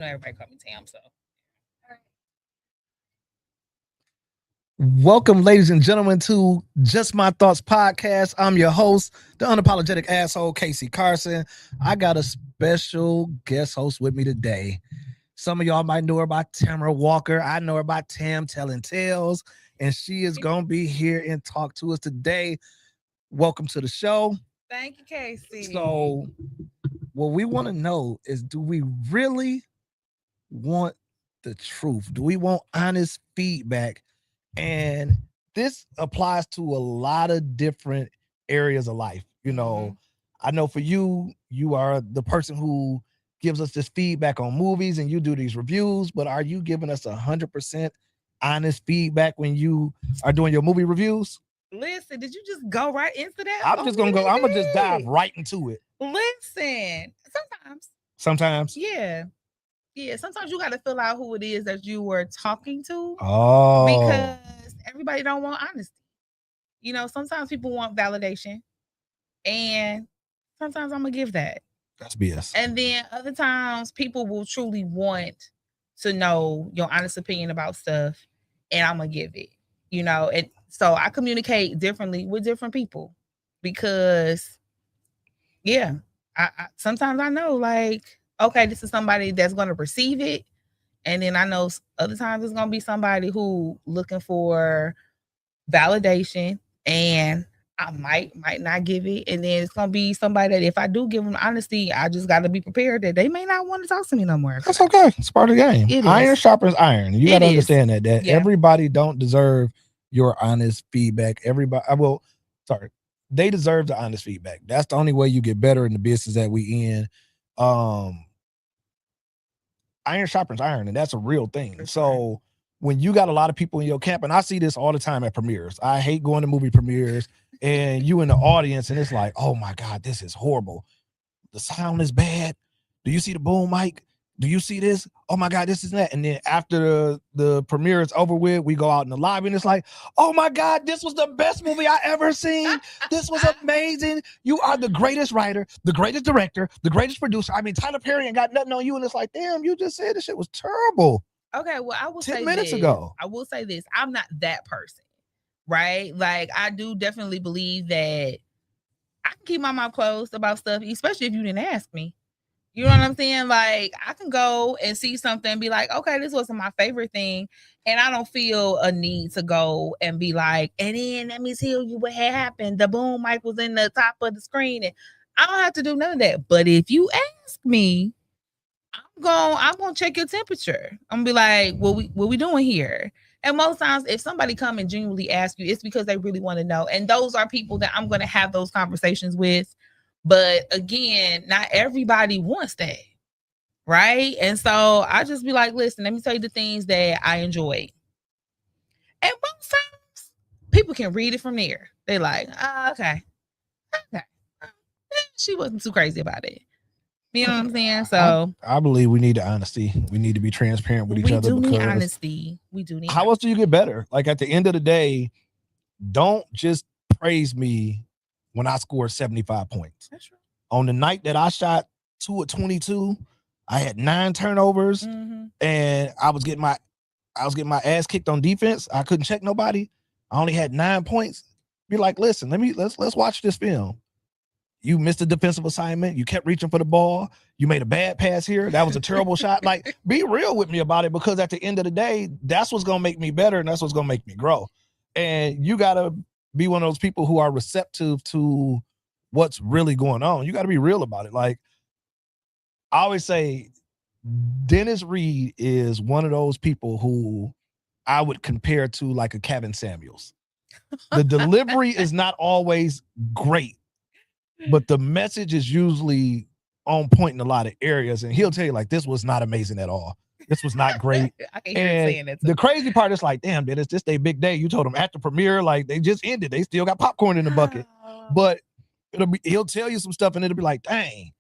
Everybody call me Tam, so. Welcome, ladies and gentlemen, to Just My Thoughts podcast. I'm your host, the unapologetic asshole, KC Carson. I got a special guest host with me today. Some of y'all might know her by Tamara Walker. I know her by Tam Telling Tales, and she is going to be here and talk to us today. Welcome to the show. Thank you, Casey. So, what we want to know is, do we really want the truth? Do we want honest feedback? And this applies to a lot of different areas of life. You know, I know for you, you are the person who gives us this feedback on movies and you do these reviews, but are you giving us 100% honest feedback when you are doing your movie reviews? Listen, did you just go right into that? I'm just going to go, I'm going to just dive right into it. Listen, Sometimes. Yeah. Yeah, sometimes you got to fill out who it is that you were talking to. Oh. Because everybody don't want honesty. You know, sometimes people want validation. And sometimes I'm going to give that. That's BS. And then other times people will truly want to know your honest opinion about stuff. And I'm going to give it. You know, and so I communicate differently with different people. Because, yeah, I sometimes I know, like, okay, this is somebody that's going to receive it. And then I know other times it's going to be somebody who looking for validation, and I might not give it. And then it's going to be somebody that if I do give them honesty, I just got to be prepared that they may not want to talk to me no more. That's okay. It's part of the game. Iron sharpens iron. You got to understand that everybody don't deserve your honest feedback. They deserve the honest feedback. That's the only way you get better in the business that we in. Iron sharpens iron, and that's a real thing. That's so right. When you got a lot of people in your camp, and I see this all the time at premieres. I hate going to movie premieres, and you in the audience, and it's like, oh my God, this is horrible. The sound is bad. Do you see the boom mic? Do you see this? Oh my God, this is that. And then after the premiere is over with, we go out in the lobby and it's like, oh my God, this was the best movie I ever seen. This was amazing. You are the greatest writer, the greatest director, the greatest producer. I mean, Tyler Perry ain't got nothing on you. And it's like, damn, you just said this shit was terrible. Okay, well, I will 10 say minutes this. ago. I will say this. I'm not that person, right? Like, I do definitely believe that I can keep my mouth closed about stuff, especially if you didn't ask me. You know what I'm saying? Like, I can go and see something and be like, okay, this wasn't my favorite thing. And I don't feel a need to go and be like, and then let me tell you what had happened. The boom mic was in the top of the screen. And I don't have to do none of that. But if you ask me, I'm gonna check your temperature. I'm gonna be like, what we doing here? And most times, if somebody come and genuinely ask you, it's because they really want to know. And those are people that I'm gonna have those conversations with. But again, not everybody wants that, right? And so I just be like, listen, let me tell you the things that I enjoy. And most times, people can read it from there. They like, okay. She wasn't too crazy about it. You know what I'm saying? So I believe we need the honesty. We need to be transparent with each other. We do need honesty. We do need. How else do you get better? Like at the end of the day, don't just praise me when I scored 75 points. That's true. On the night that I shot 2 of 22, I had 9 turnovers, and I was getting my ass kicked on defense. I couldn't check nobody. I only had 9 points. Be like, listen, let's watch this film. You missed a defensive assignment. You kept reaching for the ball. You made a bad pass here. That was a terrible shot. Like, be real with me about it, because at the end of the day, that's what's gonna make me better, and that's what's gonna make me grow. And you gotta be one of those people who are receptive to what's really going on. You got to be real about it. Like I always say, Dennis Reed is one of those people who I would compare to like a Kevin Samuels. The delivery is not always great, but the message is usually on point in a lot of areas. And he'll tell you like, this was not amazing at all. This was not great. I can hear him saying that. The crazy part is like, damn, Dennis, this their big day. You told them at the premiere, like they just ended. They still got popcorn in the bucket. But he'll tell you some stuff and it'll be like, dang.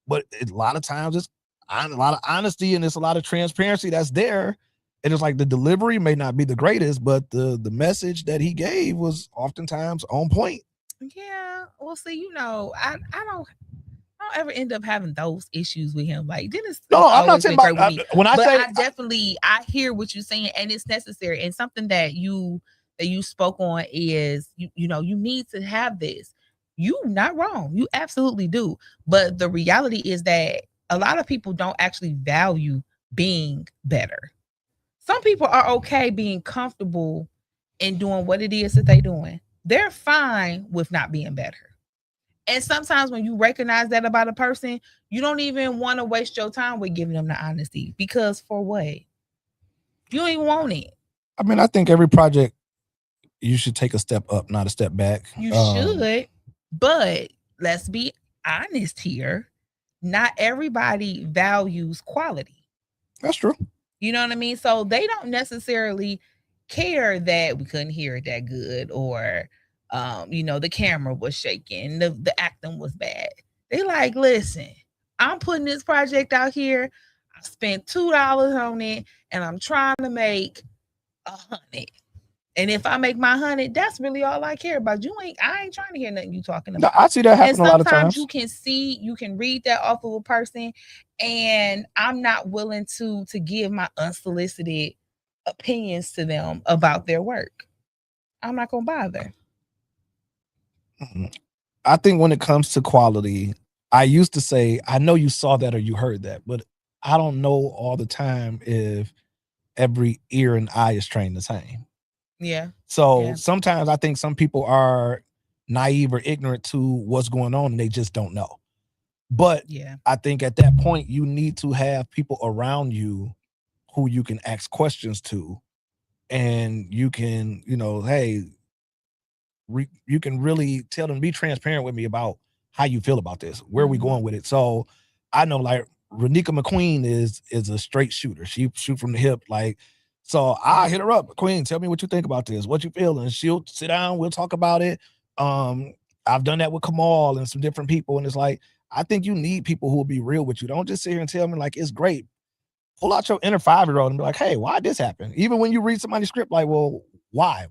But a lot of times it's a lot of honesty and it's a lot of transparency that's there. And it's like the delivery may not be the greatest, but the message that he gave was oftentimes on point. Yeah. Well, see, you know, I don't don't ever end up having those issues with him. Like Dennis No, has I'm not always saying been great about with me. when I But say I definitely I hear what you're saying, and it's necessary. And something that you spoke on is you know, you need to have this. You not wrong. You absolutely do. But the reality is that a lot of people don't actually value being better. Some people are okay being comfortable in doing what it is that they're doing. They're fine with not being better. And sometimes when you recognize that about a person, you don't even want to waste your time with giving them the honesty, because for what? You don't even want it. I mean, I think every project you should take a step up, not a step back. You should, but let's be honest here. Not everybody values quality. That's true. You know what I mean? So they don't necessarily care that we couldn't hear it that good, or you know, the camera was shaking, the acting was bad. They like, listen, I'm putting this project out here. I spent $2 on it, and I'm trying to make 100. And if I make my 100, that's really all I care about. I ain't trying to hear nothing you talking about. No, I see that happen And a lot of sometimes times. you can read that off of a person, and I'm not willing to give my unsolicited opinions to them about their work. I'm not gonna bother. I think when it comes to quality, I used to say, I know you saw that or you heard that, but I don't know all the time if every ear and eye is trained the same. Yeah. So sometimes I think some people are naive or ignorant to what's going on and they just don't know. But I think at that point, you need to have people around you who you can ask questions to, and you can, you know, hey, you can really tell them, be transparent with me about how you feel about this. Where are we going with it? So I know, like, Renika McQueen is a straight shooter. She shoot from the hip, like. So I hit her up, Queen, tell me what you think about this, what you feel, and she'll sit down, we'll talk about it. I've done that with Kamal and some different people, and it's like, I think you need people who will be real with you. Don't just sit here and tell me like it's great. Pull out your inner 5-year-old and be like, hey, why did this happen? Even when you read somebody's script, like, well, why?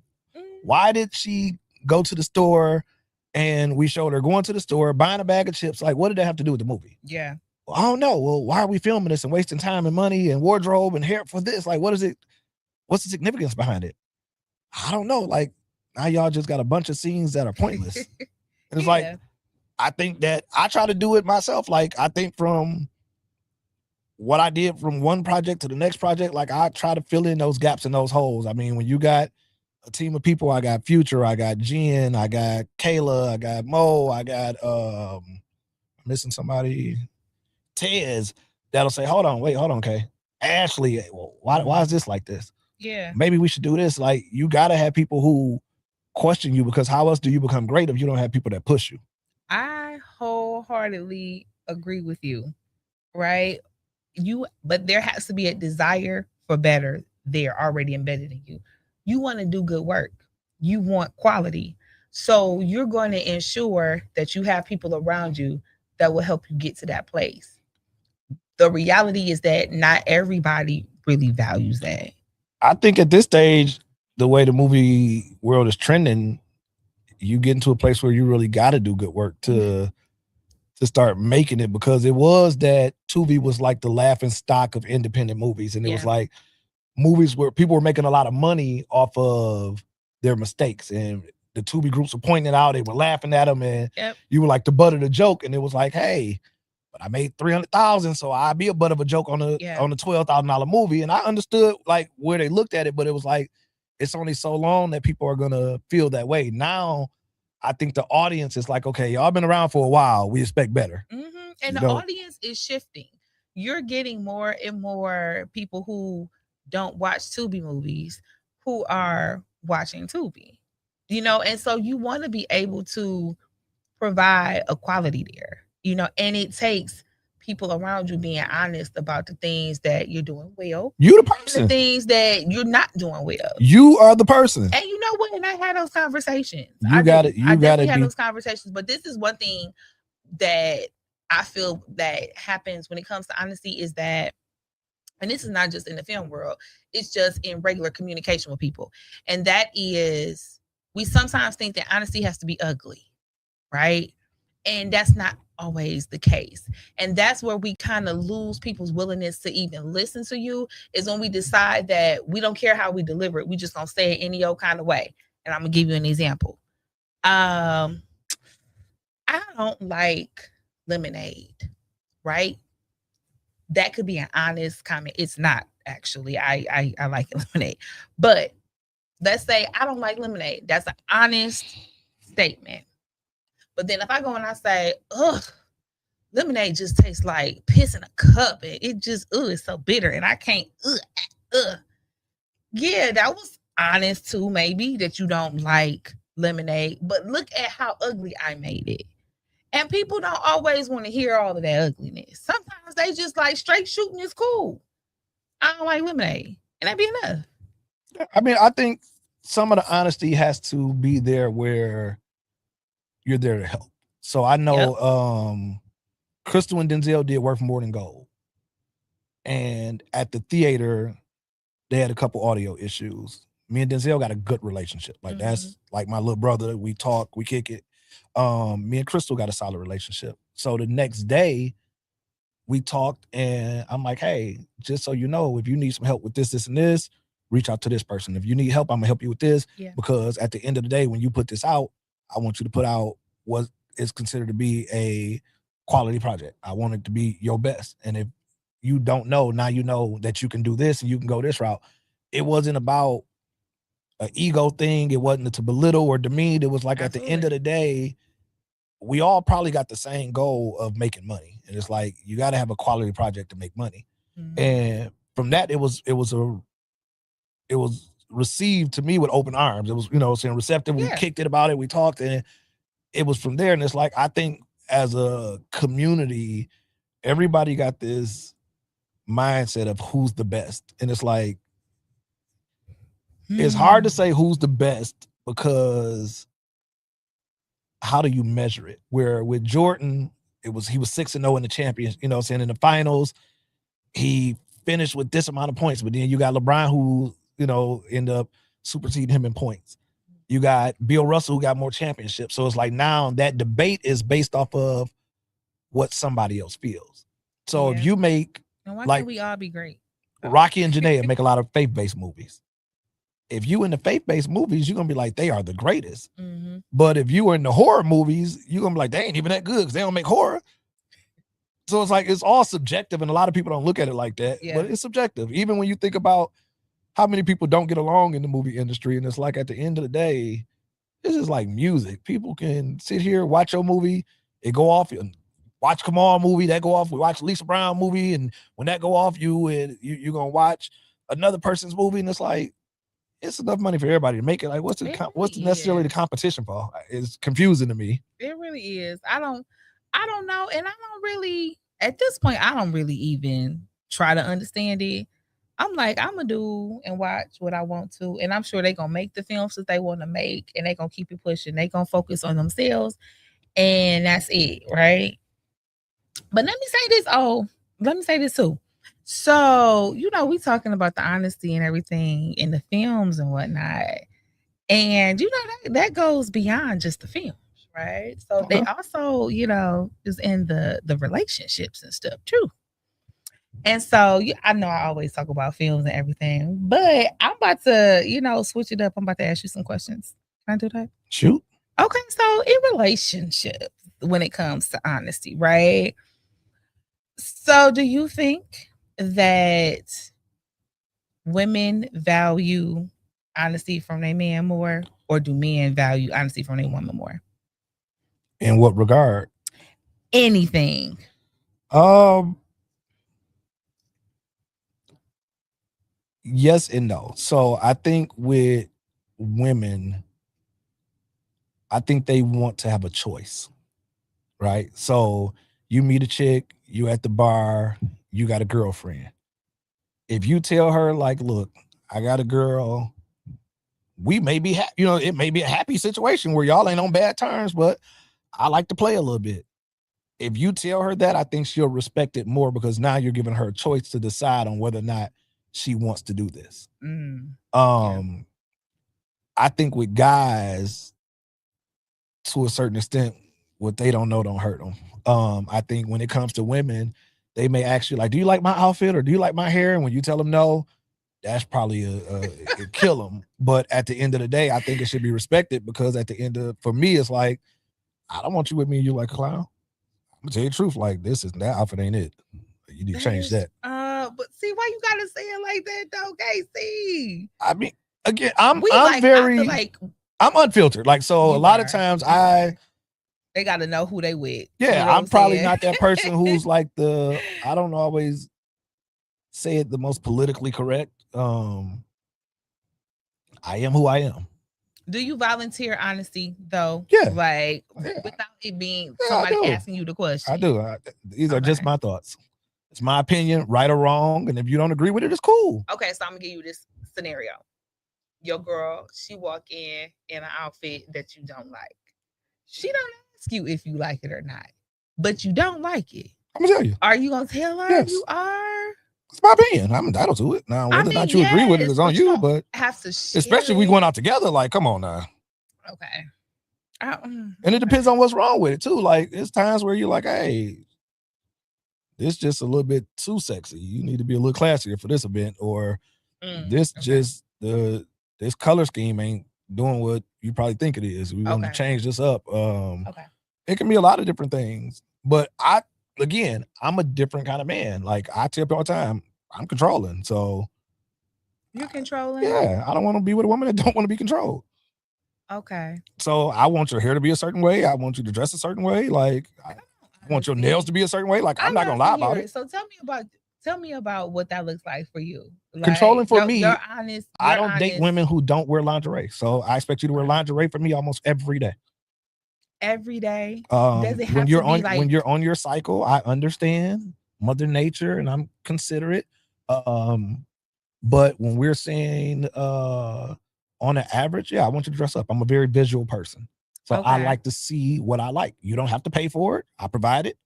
Why did she go to the store and we showed her going to the store, buying a bag of chips? Like, what did that have to do with the movie? Yeah. Well, I don't know. Well, why are we filming this and wasting time and money and wardrobe and hair for this? Like, what is it? What's the significance behind it? I don't know. Like, now y'all just got a bunch of scenes that are pointless. And it's like, I think that I try to do it myself. Like, I think from what I did from one project to the next project, like, I try to fill in those gaps and those holes. I mean, when you got a team of people, I got Future, I got Jen, I got Kayla, I got Mo, I got missing somebody, Tez, that'll say, hold on, Kay. Ashley, why is this like this? Yeah. Maybe we should do this. Like, you gotta have people who question you, because how else do you become great if you don't have people that push you? I wholeheartedly agree with you. Right? But there has to be a desire for better there already embedded in you. You want to do good work. You want quality. So you're going to ensure that you have people around you that will help you get to that place. The reality is that not everybody really values that. I think at this stage, the way the movie world is trending, you get into a place where you really got to do good work to start making it, because it was that Tubi was like the laughing stock of independent movies. And it was like movies where people were making a lot of money off of their mistakes. And the Tubi groups were pointing it out. They were laughing at them. And you were like the butt of the joke. And it was like, hey, but I made 300,000, so I'd be a butt of a joke on a $12,000 movie. And I understood like where they looked at it, but it was like, it's only so long that people are gonna feel that way. Now, I think the audience is like, okay, y'all been around for a while. We expect better. And the audience is shifting. You're getting more and more people who don't watch Tubi movies who are watching Tubi. You know, and so you want to be able to provide a quality there, you know, and it takes people around you being honest about the things that you're doing well. You the person. The things that you're not doing well. You are the person. And you know what? And I had those conversations. You got it. I definitely had those conversations. But this is one thing that I feel that happens when it comes to honesty is that, and this is not just in the film world, it's just in regular communication with people. And that is, we sometimes think that honesty has to be ugly, right? And that's not always the case. And that's where we kind of lose people's willingness to even listen to you, is when we decide that we don't care how we deliver it. We just gonna say it any old kind of way. And I'm gonna give you an example. I don't like lemonade, right? That could be an honest comment. It's not actually. I like lemonade. But let's say I don't like lemonade. That's an honest statement. But then if I go and I say, ugh, lemonade just tastes like piss in a cup, and it just, it's so bitter, and I can't, yeah, that was honest too, maybe that you don't like lemonade, but look at how ugly I made it. And people don't always want to hear all of that ugliness. Sometimes they just like straight shooting is cool. I don't like lemonade, and that be enough. I mean, I think some of the honesty has to be there where you're there to help. So I know Crystal and Denzel did Worth More Than Gold. And at the theater, they had a couple audio issues. Me and Denzel got a good relationship. Like that's like my little brother. We talk, we kick it. Me and Crystal got a solid relationship. So the next day we talked and I'm like, hey, just so you know, if you need some help with this, this, and this, reach out to this person. If you need help, I'm gonna help you with this. Yeah. Because at the end of the day, when you put this out, I want you to put out what is considered to be a quality project. I want it to be your best. And if you don't know, now you know that you can do this and you can go this route. It wasn't about an ego thing. It wasn't to belittle or demean. It was like at the end of the day, we all probably got the same goal of making money. And it's like, you got to have a quality project to make money. And from that, it was received to me with open arms. It was, saying receptive. We kicked it about it. We talked, and it was from there. And it's like, I think as a community, everybody got this mindset of who's the best. And it's like, it's hard to say who's the best because how do you measure it? Where with Jordan, he was 6-0 in the champions, in the finals. He finished with this amount of points, but then you got LeBron who, ended up superseding him in points. You got Bill Russell who got more championships. So it's like now that debate is based off of what somebody else feels. So if you make, and why can't we all be great? Rocky and Janae make a lot of faith-based movies. If you in the faith-based movies, you're gonna be like, they are the greatest. But if you are in the horror movies, you're gonna be like, they ain't even that good because they don't make horror. So it's like, it's all subjective, and a lot of people don't look at it like that, but it's subjective. Even when you think about how many people don't get along in the movie industry, and it's like, at the end of the day, this is like music. People can sit here, watch your movie, it go off, and watch Kamal movie, that go off. We watch Lisa Brown movie, and when that go off, you're gonna watch another person's movie, and it's like, it's enough money for everybody to make it. Like, what's necessarily the competition for? It's confusing to me. It really is. I don't know, and I don't really, at this point, I don't really even try to understand it. I'm like, I'm gonna do and watch what I want to, and I'm sure they're gonna make the films that they want to make, and they're gonna keep it pushing. They're gonna focus on themselves, and that's it, right? But let me say this too. So, we talking about the honesty and everything in the films and whatnot. And that goes beyond just the films, right? So they also, is in the relationships and stuff too. And so I know I always talk about films and everything, but I'm about to, switch it up. I'm about to ask you some questions. Can I do that? Shoot. Okay, so in relationships, when it comes to honesty, right? So do you think that women value honesty from their man more, or do men value honesty from their woman more? In what regard? Anything. Yes and no. So I think with women, I think they want to have a choice, right? So you meet a chick, you at the bar, you got a girlfriend. If you tell her, like, look, I got a girl, we may be, it may be a happy situation where y'all ain't on bad terms, but I like to play a little bit. If you tell her that, I think she'll respect it more because now you're giving her a choice to decide on whether or not she wants to do this. I think with guys, to a certain extent, what they don't know don't hurt them. I think when it comes to women, they may ask you like, do you like my outfit or do you like my hair? And when you tell them no, that's probably a kill them. But at the end of the day, I think it should be respected, because at the end of, for me, it's like, I don't want you with me and you like a clown. I'm gonna tell you the truth. Like, that outfit ain't it. You need to change that. But see, why you gotta say it like that though, KC? I mean, again, I'm unfiltered. Like, so a lot of times they gotta know who they with. Yeah, you know I'm probably not that person who's like I don't always say it the most politically correct. I am who I am. Do you volunteer honesty though? Yeah. Like without it being somebody asking you the question. I do. These are just my thoughts. It's my opinion, right or wrong. And if you don't agree with it, it's cool. Okay, so I'm gonna give you this scenario. Your girl, she walk in an outfit that you don't like. She don't ask you if you like it or not, but you don't like it. I'm gonna tell you. Are you gonna tell her you are? It's my opinion. I'm entitled to it. Now, whether or not you agree with it is on you, but have to share especially if we going out together, like, come on now. Okay. And it depends on what's wrong with it too. Like, it's times where you're like, hey, this just a little bit too sexy. You need to be a little classier for this event, or this color scheme ain't doing what you probably think it is. We want to change this up. It can be a lot of different things, but I'm a different kind of man. Like, I tell people all the time, I'm controlling. So you're controlling? Yeah. I don't want to be with a woman that don't want to be controlled. Okay. So I want your hair to be a certain way. I want you to dress a certain way. Like, I want your nails to be a certain way. Like, I'm not gonna lie about it. So tell me about what that looks like for you. Like, controlling for me. You're honest. I don't date women who don't wear lingerie. So I expect you to wear lingerie for me almost every day. Every day. Does it have when you're to be like, when you're on your cycle, I understand Mother Nature and I'm considerate. But when we're saying on an average, I want you to dress up. I'm a very visual person. So I like to see what I like. You don't have to pay for it. I provide it.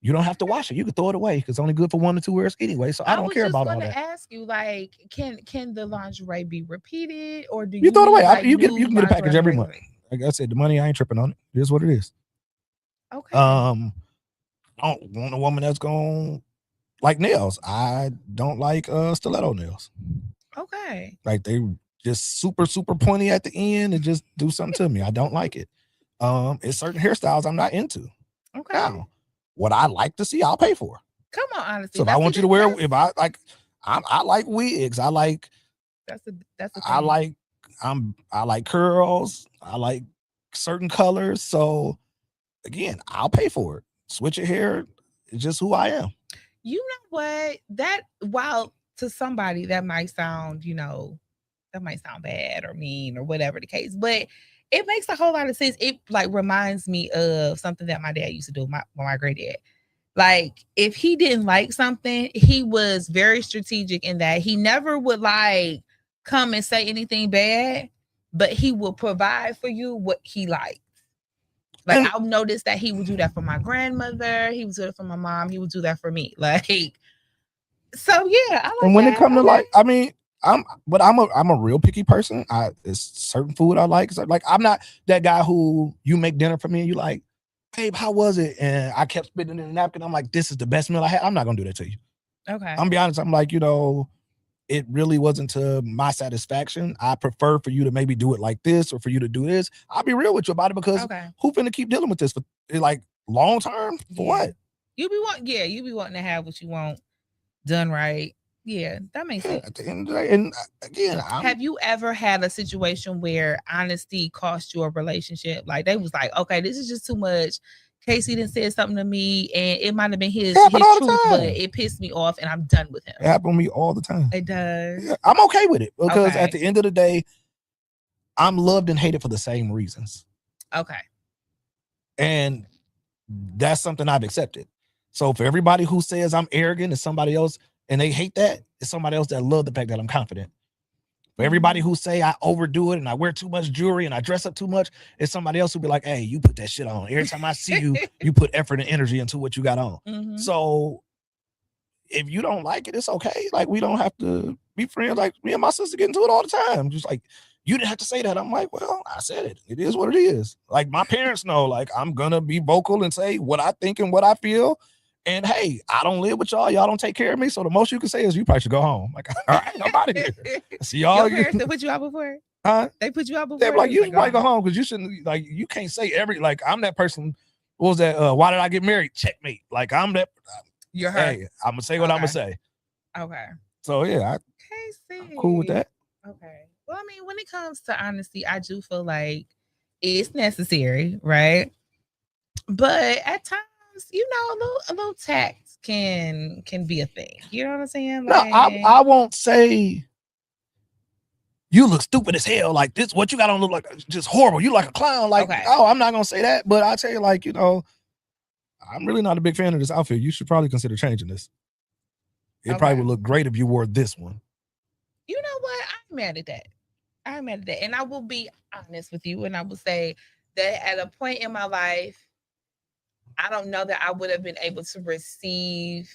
You don't have to wash it. You can throw it away because it's only good for 1 or 2 wears anyway. So I don't care about all that. I was just going to ask you, like, can the lingerie be repeated, or do you throw it away? Like, you can get a package every month. Like I said, the money, I ain't tripping on it. It is what it is. Okay. I don't want a woman that's going like nails. I don't like stiletto nails. Okay. Like, they just super, super pointy at the end and just do something to me. I don't like it. It's certain hairstyles I'm not into. Okay. Now, what I like to see, I'll pay for. Come on, honestly. So if I want you to wear, if I like, I like wigs. I like. That's a thing. I like curls. I like certain colors. So again, I'll pay for it. Switch your hair. It's just who I am. You know what? That, while to somebody that might sound, bad or mean or whatever the case, but it makes a whole lot of sense. It like reminds me of something that my dad used to do, my granddad. Like, if he didn't like something, he was very strategic in that he never would like come and say anything bad, but he will provide for you what he liked. Like, I've noticed that he would do that for my grandmother. He would do that for my mom. He would do that for me. Like, so yeah. I like and when that. it comes to like, I mean, I'm a real picky person. It's certain food I like. So, like, I'm not that guy who you make dinner for me and you like, babe, how was it? And I kept spitting in the napkin. I'm like, this is the best meal I had. I'm not gonna do that to you. Okay. I'm gonna be honest. I'm like, it really wasn't to my satisfaction. I prefer for you to maybe do it like this or for you to do this. I'll be real with you about it, because who finna keep dealing with this for like long term? For what? You be wanting to have what you want done right. Yeah, that makes sense. At the end of the day, and again, have you ever had a situation where honesty cost you a relationship? Like, they was like, okay, this is just too much. KC done said something to me, and it might have been his truth, but it pissed me off, and I'm done with him. It happens to me all the time. It does. Yeah, I'm okay with it, because at the end of the day, I'm loved and hated for the same reasons. Okay. And that's something I've accepted. So for everybody who says I'm arrogant, it's somebody else, and they hate that, it's somebody else that love the fact that I'm confident. For everybody who say I overdo it and I wear too much jewelry and I dress up too much, it's somebody else who be like, hey, you put that shit on. Every time I see you, you put effort and energy into what you got on. Mm-hmm. So if you don't like it, it's okay. Like, we don't have to be friends. Like, me and my sister get into it all the time. Just like, you didn't have to say that. I'm like, well, I said it. It is what it is. Like my parents know, like I'm gonna be vocal and say what I think and what I feel. And hey, I don't live with y'all. Y'all don't take care of me. So the most you can say is you probably should go home. Like, all right, I'm out of here. See y'all. Your parents, they put you out before? Huh? They put you out before? They're like, you might go home because you shouldn't, like, you can't say like, I'm that person. What was that? Why did I get married? Checkmate. Like, I'm that. You're her. Hey, I'm going to say what I'm going to say. Okay. So, yeah, I'm cool with that. Okay. Well, I mean, when it comes to honesty, I do feel like it's necessary, right? But at times, a little tact can be a thing. You know what I'm saying? Like, no, I won't say you look stupid as hell. Like this, what you got on look like just horrible. You like a clown. Like, oh, I'm not gonna say that, but I'll tell you, like, I'm really not a big fan of this outfit. You should probably consider changing this. It probably would look great if you wore this one. You know what? I'm mad at that. And I will be honest with you, and I will say that at a point in my life, I don't know that I would have been able to receive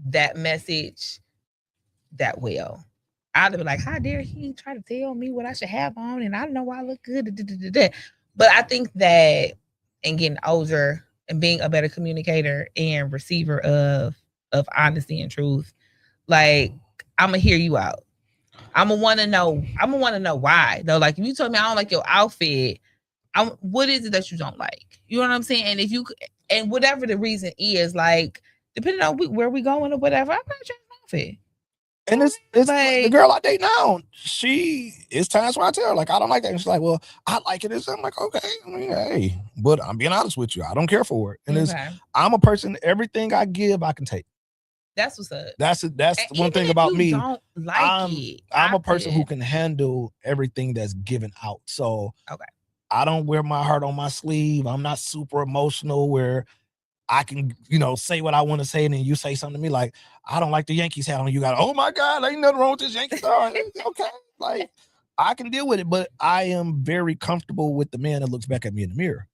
that message that well. I'd have been like, how dare he try to tell me what I should have on, and I don't know why I look good. But I think that in getting older and being a better communicator and receiver of honesty and truth, like, I'm gonna hear you out. I'm gonna want to know why though. Like, if you told me I don't like your outfit, what is it that you don't like? You know what I'm saying? And whatever the reason is, like, depending on where we going or whatever, I'm not changing my outfit. And it's like, the girl I date now, it's times where I tell her, like, I don't like that. And she's like, well, I like it. I'm like, okay, I mean, hey, but I'm being honest with you. I don't care for it. And I'm a person, everything I give, I can take. That's what's up. That's one thing about me. Don't like I'm a person who can handle everything that's given out. So I don't wear my heart on my sleeve. I'm not super emotional where I can, say what I want to say, and then you say something to me like, I don't like the Yankees hat on. You got, oh my God, ain't nothing wrong with this Yankees star. Okay, like, I can deal with it, but I am very comfortable with the man that looks back at me in the mirror.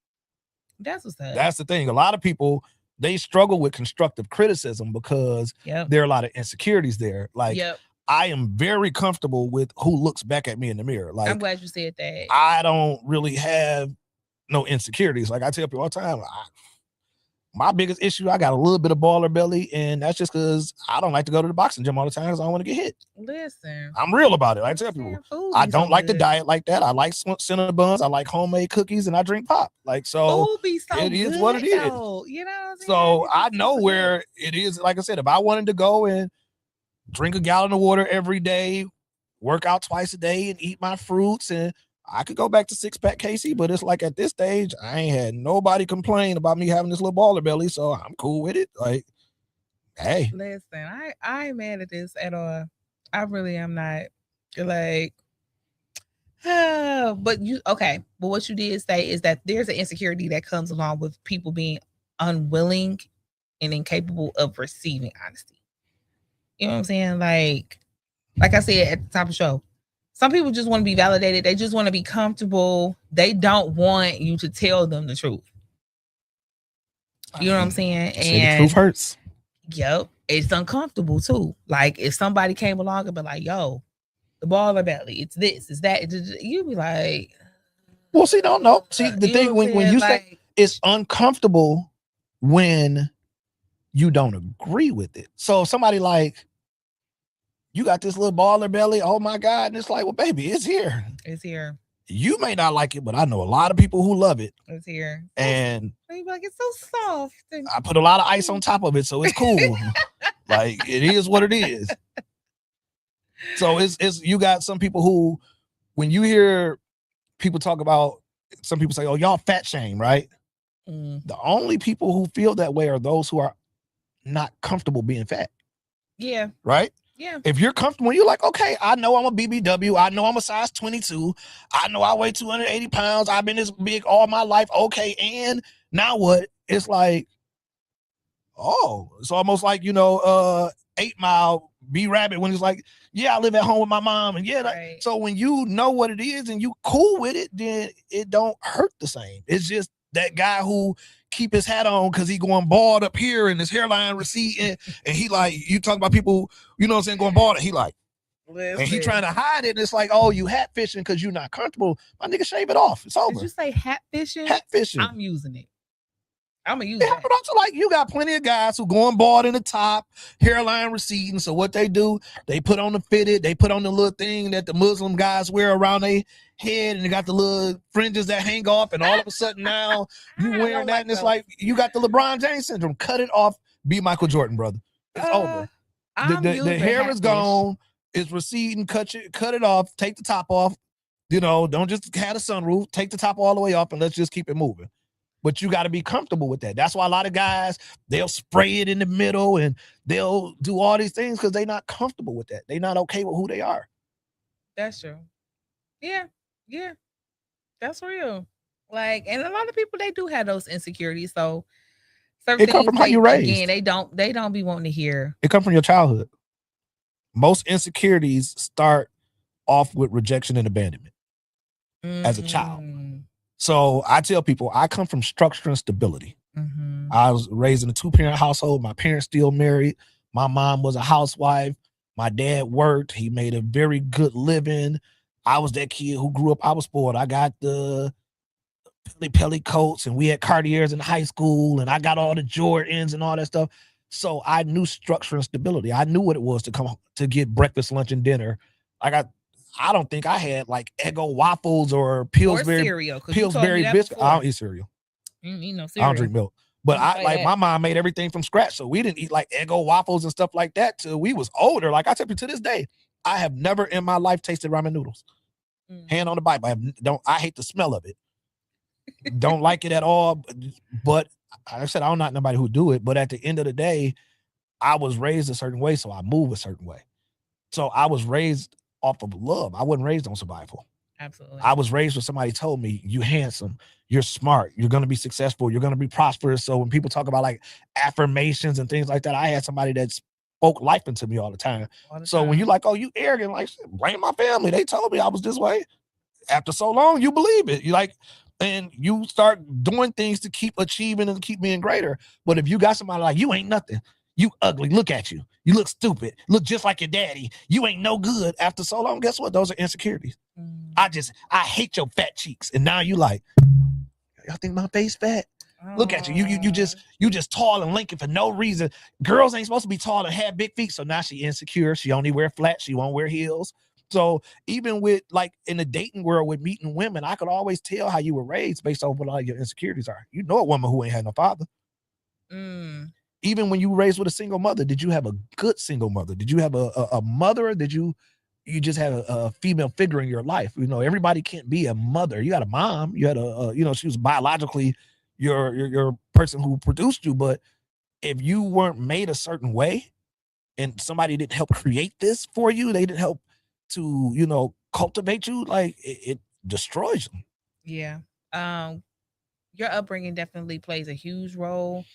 That's what's up. That's the thing. A lot of people, they struggle with constructive criticism because there are a lot of insecurities there. Like, I am very comfortable with who looks back at me in the mirror. Like, I'm glad you said that. I don't really have no insecurities. Like I tell people all the time, my biggest issue, I got a little bit of baller belly, and that's just because I don't like to go to the boxing gym all the time because I don't want to get hit. Listen, I'm real about it. I tell people, I don't like the diet like that. I like Cinnabons, I like homemade cookies, and I drink pop. Like, so it is what it is. You know what I'm saying? So I know where it is. Like I said, if I wanted to go and drink a gallon of water every day, work out twice a day, and eat my fruits, and I could go back to 6-pack KC, but it's like at this stage, I ain't had nobody complain about me having this little baller belly, so I'm cool with it. Like, hey. Listen, I ain't mad at this at all. I really am not. Like, but what you did say is that there's an insecurity that comes along with people being unwilling and incapable of receiving honesty. You know what I'm saying? Like I said at the top of the show, some people just want to be validated. They just want to be comfortable. They don't want you to tell them the truth. You know what I'm saying? And the truth hurts. Yep. It's uncomfortable too. Like, if somebody came along and be like, yo, the baller belly, it's this, it's that, you'd be like, well, see, no. See, the thing when you say it's uncomfortable when you don't agree with it. So somebody like, you got this little baller belly, oh my God. And it's like, well, baby, it's here. It's here. You may not like it, but I know a lot of people who love it. It's here. And you be like, it's so soft. I put a lot of ice on top of it, so it's cool. Like, it is what it is. So it's you got some people who, when you hear people talk about, some people say, oh, y'all fat shame, right? The only people who feel that way are those who are not comfortable being fat. Yeah. Right? Yeah. If you're comfortable, you're like, okay, I know I'm a BBW. I know I'm a size 22. I know I weigh 280 pounds. I've been this big all my life. Okay. And now what? It's like, oh, it's almost like, 8 Mile B-Rabbit when it's like, yeah, I live at home with my mom. And yeah. So when you know what it is and you cool with it, then it don't hurt the same. It's just that guy who keep his hat on because he going bald up here and his hairline receding, and he like, you talk about people, you know what I'm saying, going bald, and he like, And he trying to hide it. And it's like, oh, you hat fishing because you're not comfortable. My nigga, shave it off. It's over. Did you say hat fishing? Hat fishing. I'm using it. I'm gonna use that. But also, like, you got plenty of guys who going bald in the top, hairline receding. So what they do, they put on the fitted, they put on the little thing that the Muslim guys wear around their head, and they got the little fringes that hang off, and all of a sudden now you wearing that, and it's like you got the LeBron James syndrome. Cut it off. Be Michael Jordan, brother. It's over. The hair is gone. It's receding. Cut it off. Take the top off. Don't just have a sunroof. Take the top all the way off, and let's just keep it moving. But you got to be comfortable with that. That's why a lot of guys, they'll spray it in the middle and they'll do all these things because they're not comfortable with that. They're not okay with who they are. That's true. Yeah. That's real. Like, and a lot of people, they do have those insecurities. So it comes from how you raised. Again, they don't be wanting to hear. It comes from your childhood. Most insecurities start off with rejection and abandonment as a child. So I tell people I come from structure and stability. I was raised in a 2-parent household. My parents still married. My mom was a housewife. My dad worked. He made a very good living. I was that kid who grew up. I was spoiled. I got the Pelly coats, and we had Cartiers in high school, and I got all the Jordans and all that stuff. So I knew structure and stability. I knew what it was to come to get breakfast, lunch, and dinner. I don't think I had like Eggo waffles or Pillsbury biscuit. I don't eat cereal. You eat no I cereal. don't drink milk. But my mom made everything from scratch. So we didn't eat like Eggo waffles and stuff like that till we was older. Like I tell you to this day, I have never in my life tasted ramen noodles. Hand on the Bible. I hate the smell of it. Don't like it at all. But like I said, I don't know nobody who do it. But at the end of the day, I was raised a certain way, so I move a certain way. So I was raised off of love. I wasn't raised on survival. Absolutely. I was raised where somebody told me, you handsome, you're smart, you're going to be successful, you're going to be prosperous. So when people talk about like affirmations and things like that, I had somebody that spoke life into me all the time. So when you're like, oh, you arrogant, like, blame my family. They told me I was this way. After so long, you believe it. You like, and you start doing things to keep achieving and keep being greater. But if you got somebody like, you ain't nothing, you ugly, look at you, you look stupid, look just like your daddy, you ain't no good. After so long, guess what? Those are insecurities. I hate your fat cheeks. And now you like, y'all think my face fat? Look at you. You just tall and lanky for no reason. Girls ain't supposed to be tall and have big feet. So now she insecure. She only wear flats. She won't wear heels. So even with like in the dating world with meeting women, I could always tell how you were raised based on what all your insecurities are. You know a woman who ain't had no father. Even when you were raised with a single mother, did you have a good single mother? Did you have a mother? Or did you just have a female figure in your life? You know, everybody can't be a mother. You got a mom. You had she was biologically your person who produced you. But if you weren't made a certain way and somebody didn't help create this for you, they didn't help to, cultivate you, like it destroys them. Yeah. Your upbringing definitely plays a huge role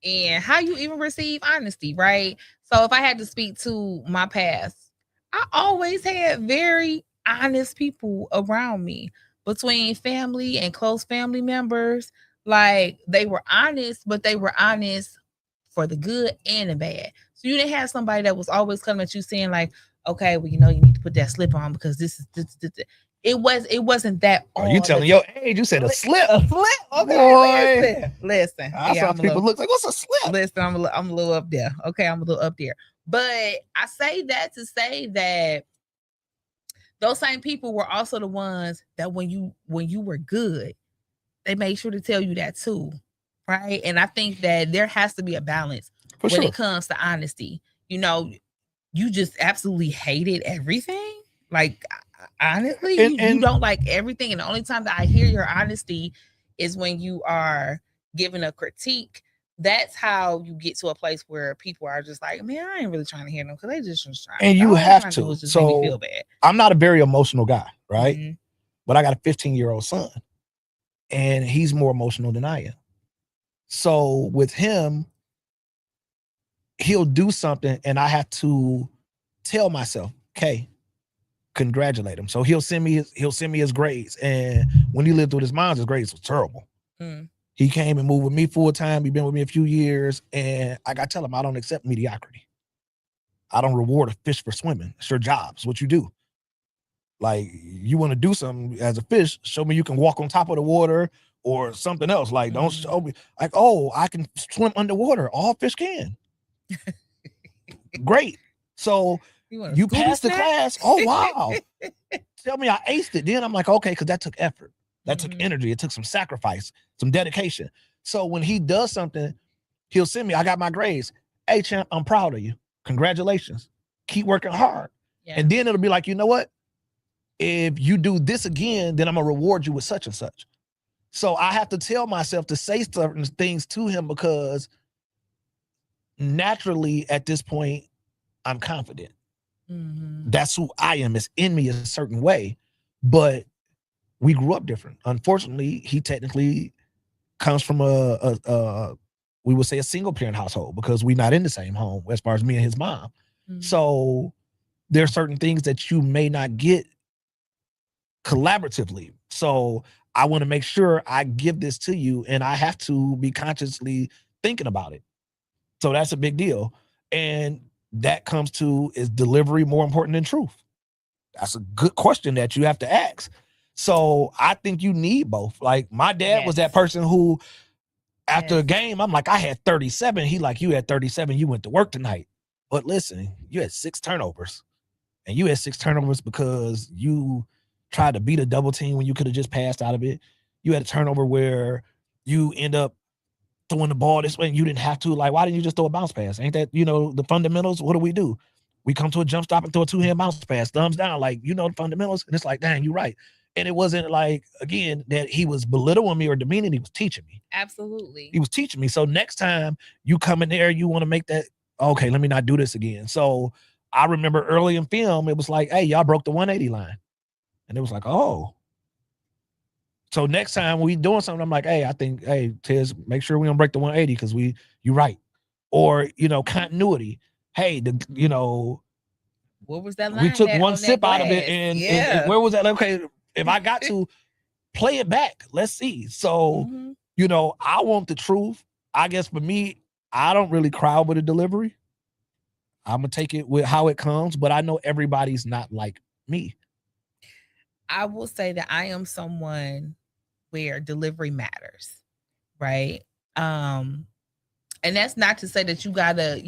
in how you even receive honesty, right? So if I had to speak to my past, I always had very honest people around me, between family and close family members. Like, they were honest, but they were honest for the good and the bad. So you didn't have somebody that was always coming at you saying like, okay, well, you need to put that slip on because this is this. It wasn't that. Oh, you telling your age? You said a slip. A slip. Okay, listen. I saw people look like, what's a slip? Listen, I'm a little up there. Okay, I'm a little up there. But I say that to say that those same people were also the ones that when you were good, they made sure to tell you that too, right? And I think that there has to be a balance when it comes to honesty. You just absolutely hated everything. Like, honestly, you don't like everything. And the only time that I hear your honesty is when you are giving a critique. That's how you get to a place where people are just like, man, I ain't really trying to hear them because they just trying. And you have to. So feel bad. I'm not a very emotional guy, right? But I got a 15-year-old son, and he's more emotional than I am. So with him, he'll do something, and I have to tell myself, okay, congratulate him. So he'll send me his grades. And when he lived with his mom, his grades was terrible. He came and moved with me full time. He's been with me a few years, and I got to tell him I don't accept mediocrity. I don't reward a fish for swimming. It's your job. It's what you do. Like, you want to do something as a fish, show me you can walk on top of the water or something else. Like, don't show me like, oh, I can swim underwater. All fish can. Great. So you passed the class. Oh, wow. Tell me I aced it. Then I'm like, okay, because that took effort. That took energy. It took some sacrifice, some dedication. So when he does something, he'll send me, I got my grades. Hey, champ, I'm proud of you. Congratulations. Keep working hard. Yeah. And then it'll be like, you know what? If you do this again, then I'm going to reward you with such and such. So I have to tell myself to say certain things to him because naturally at this point, I'm confident. That's who I am. It's in me a certain way, but we grew up different. Unfortunately, he technically comes from we would say a single parent household because we're not in the same home as far as me and his mom. So there are certain things that you may not get collaboratively. So I want to make sure I give this to you and I have to be consciously thinking about it. So that's a big deal. And that comes to, is delivery more important than truth? That's a good question that you have to ask. So I think you need both. Like my dad was that person who after a game, I'm like, I had 37. He like, you had 37. You went to work tonight. But listen, you had 6 turnovers. And you had 6 turnovers because you tried to beat a double team when you could have just passed out of it. You had a turnover where you end up throwing the ball this way and you didn't have to. Like, why didn't you just throw a bounce pass? Ain't that, the fundamentals? What do? We come to a jump stop and throw a 2-hand bounce pass, thumbs down, like, the fundamentals. And it's like, dang, you're right. And it wasn't like, again, that he was belittling me or demeaning. He was teaching me. Absolutely. He was teaching me. So next time you come in there, you want to make that, okay, let me not do this again. So I remember early in film, it was like, hey, y'all broke the 180 line. And it was like, oh. So next time we doing something, I'm like, hey, Tiz, make sure we don't break the 180 because you right. Or, continuity. Hey, what was that line? We took one sip out of it and where was that? Okay, if I got to play it back, let's see. So, I want the truth. I guess for me, I don't really cry with a delivery. I'm going to take it with how it comes, but I know everybody's not like me. I will say that I am someone where delivery matters, right? And that's not to say that you gotta,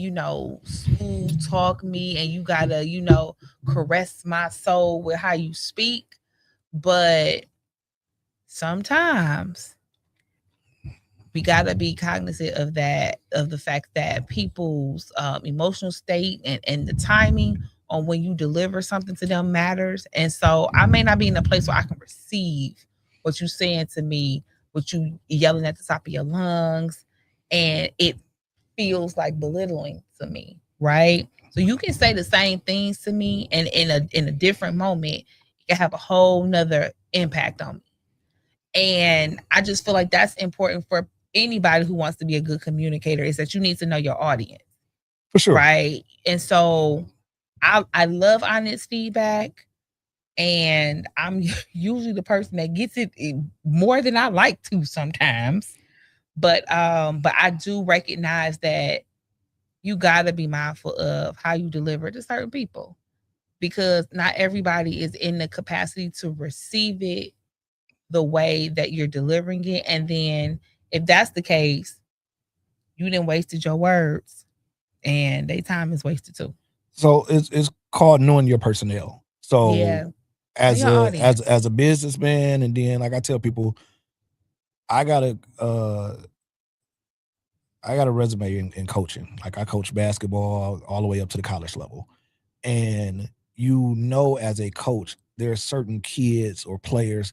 smooth talk me and you gotta, caress my soul with how you speak. But sometimes we gotta be cognizant of that, of the fact that people's emotional state and the timing on when you deliver something to them matters. And so I may not be in a place where I can receive what you're saying to me, what you yelling at the top of your lungs, and it feels like belittling to me, right? So you can say the same things to me, and in a different moment, it can have a whole nother impact on me. And I just feel like that's important for anybody who wants to be a good communicator, is that you need to know your audience. For sure. Right. And so I love honest feedback, and I'm usually the person that gets it more than I like to sometimes. But I do recognize that you gotta be mindful of how you deliver to certain people, because not everybody is in the capacity to receive it the way that you're delivering it. And then if that's the case, you done wasted your words and their time is wasted too. So it's called knowing your personnel. So as a businessman, and then like I tell people, I got a resume in coaching. Like I coach basketball all the way up to the college level. And as a coach, there are certain kids or players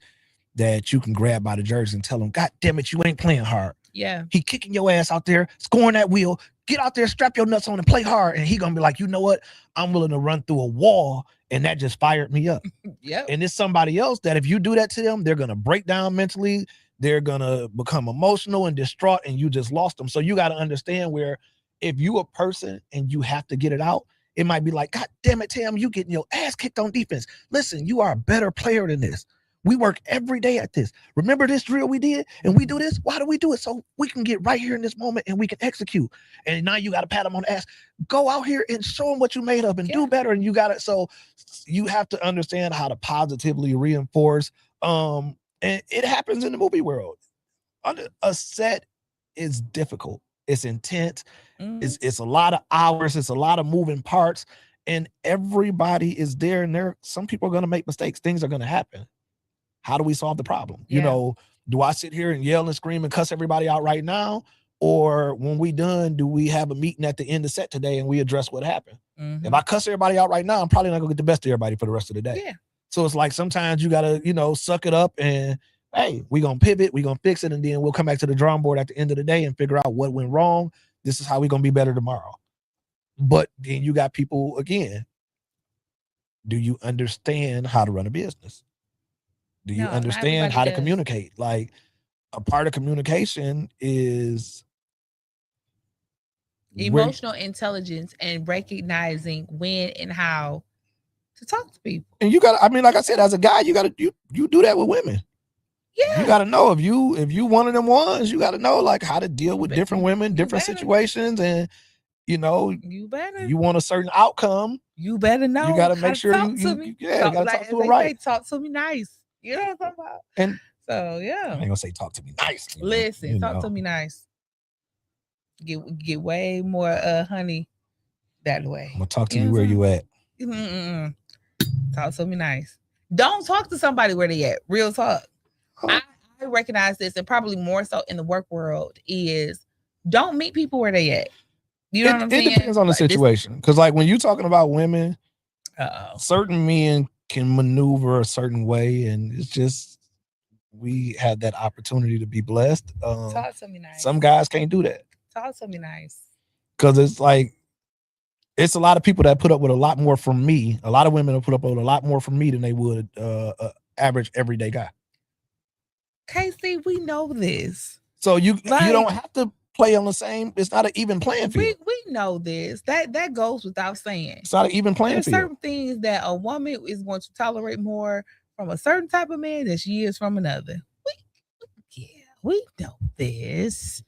that you can grab by the jersey and tell them, God damn it, you ain't playing hard. Yeah. He kicking your ass out there, scoring that wheel. Get out there, strap your nuts on and play hard. And he gonna be like, you know what? I'm willing to run through a wall. And that just fired me up. Yep. And it's somebody else that if you do that to them, they're gonna break down mentally. They're gonna become emotional and distraught, and you just lost them. So you got to understand where if you a person and you have to get it out, it might be like, God damn it, Tam, you getting your ass kicked on defense. Listen, you are a better player than this. We work every day at this. Remember this drill we did? And we do this? Why do we do it? So we can get right here in this moment and we can execute. And now you got to pat them on the ass. Go out here and show them what you made of and do better. And you got it. So you have to understand how to positively reinforce. And it happens in the movie world. A set is difficult. It's intense. It's a lot of hours. It's a lot of moving parts. And everybody is there. And some people are going to make mistakes. Things are going to happen. How do we solve the problem? You know, do I sit here and yell and scream and cuss everybody out right now? Or when we done, do we have a meeting at the end of set today and we address what happened? If I cuss everybody out right now, I'm probably not gonna get the best of everybody for the rest of the day. Yeah. So it's like sometimes you gotta, suck it up and hey, we're gonna pivot, we're gonna fix it, and then we'll come back to the drawing board at the end of the day and figure out what went wrong. This is how we're gonna be better tomorrow. But then you got people again. Do you understand how to run a business? Do you understand how to communicate? Like a part of communication is emotional intelligence and recognizing when and how to talk to people. And you got, like I said, as a guy, you do that with women. Yeah. You got to know if you one of them ones, you got to know like how to deal with different women, different situations. And you want a certain outcome. You better know. You got to make sure you got to talk to her right. Talk to me nice. You know what I'm talking about? And so I ain't gonna say talk to me nice. Listen, talk to me nice. Get way more honey that way. I'm gonna talk to you where you at. Talk to me nice. Don't talk to somebody where they at. Real talk. I recognize this, and probably more so in the work world, is don't meet people where they at. You know what I'm saying? It depends on the situation. Because like when you're talking about women, certain men can maneuver a certain way, and it's just we have that opportunity to be blessed. Talk to me nice. Some guys can't do that. Talk to me nice. Because it's like it's a lot of people that put up with a lot more from me. A lot of women will put up with a lot more from me than they would average everyday guy. KC, we know this. So you don't have to play on the same. It's not an even playing field. We know this. That goes without saying. It's not an even playing field. There's certain things that a woman is going to tolerate more from a certain type of man than she is from another. We know this.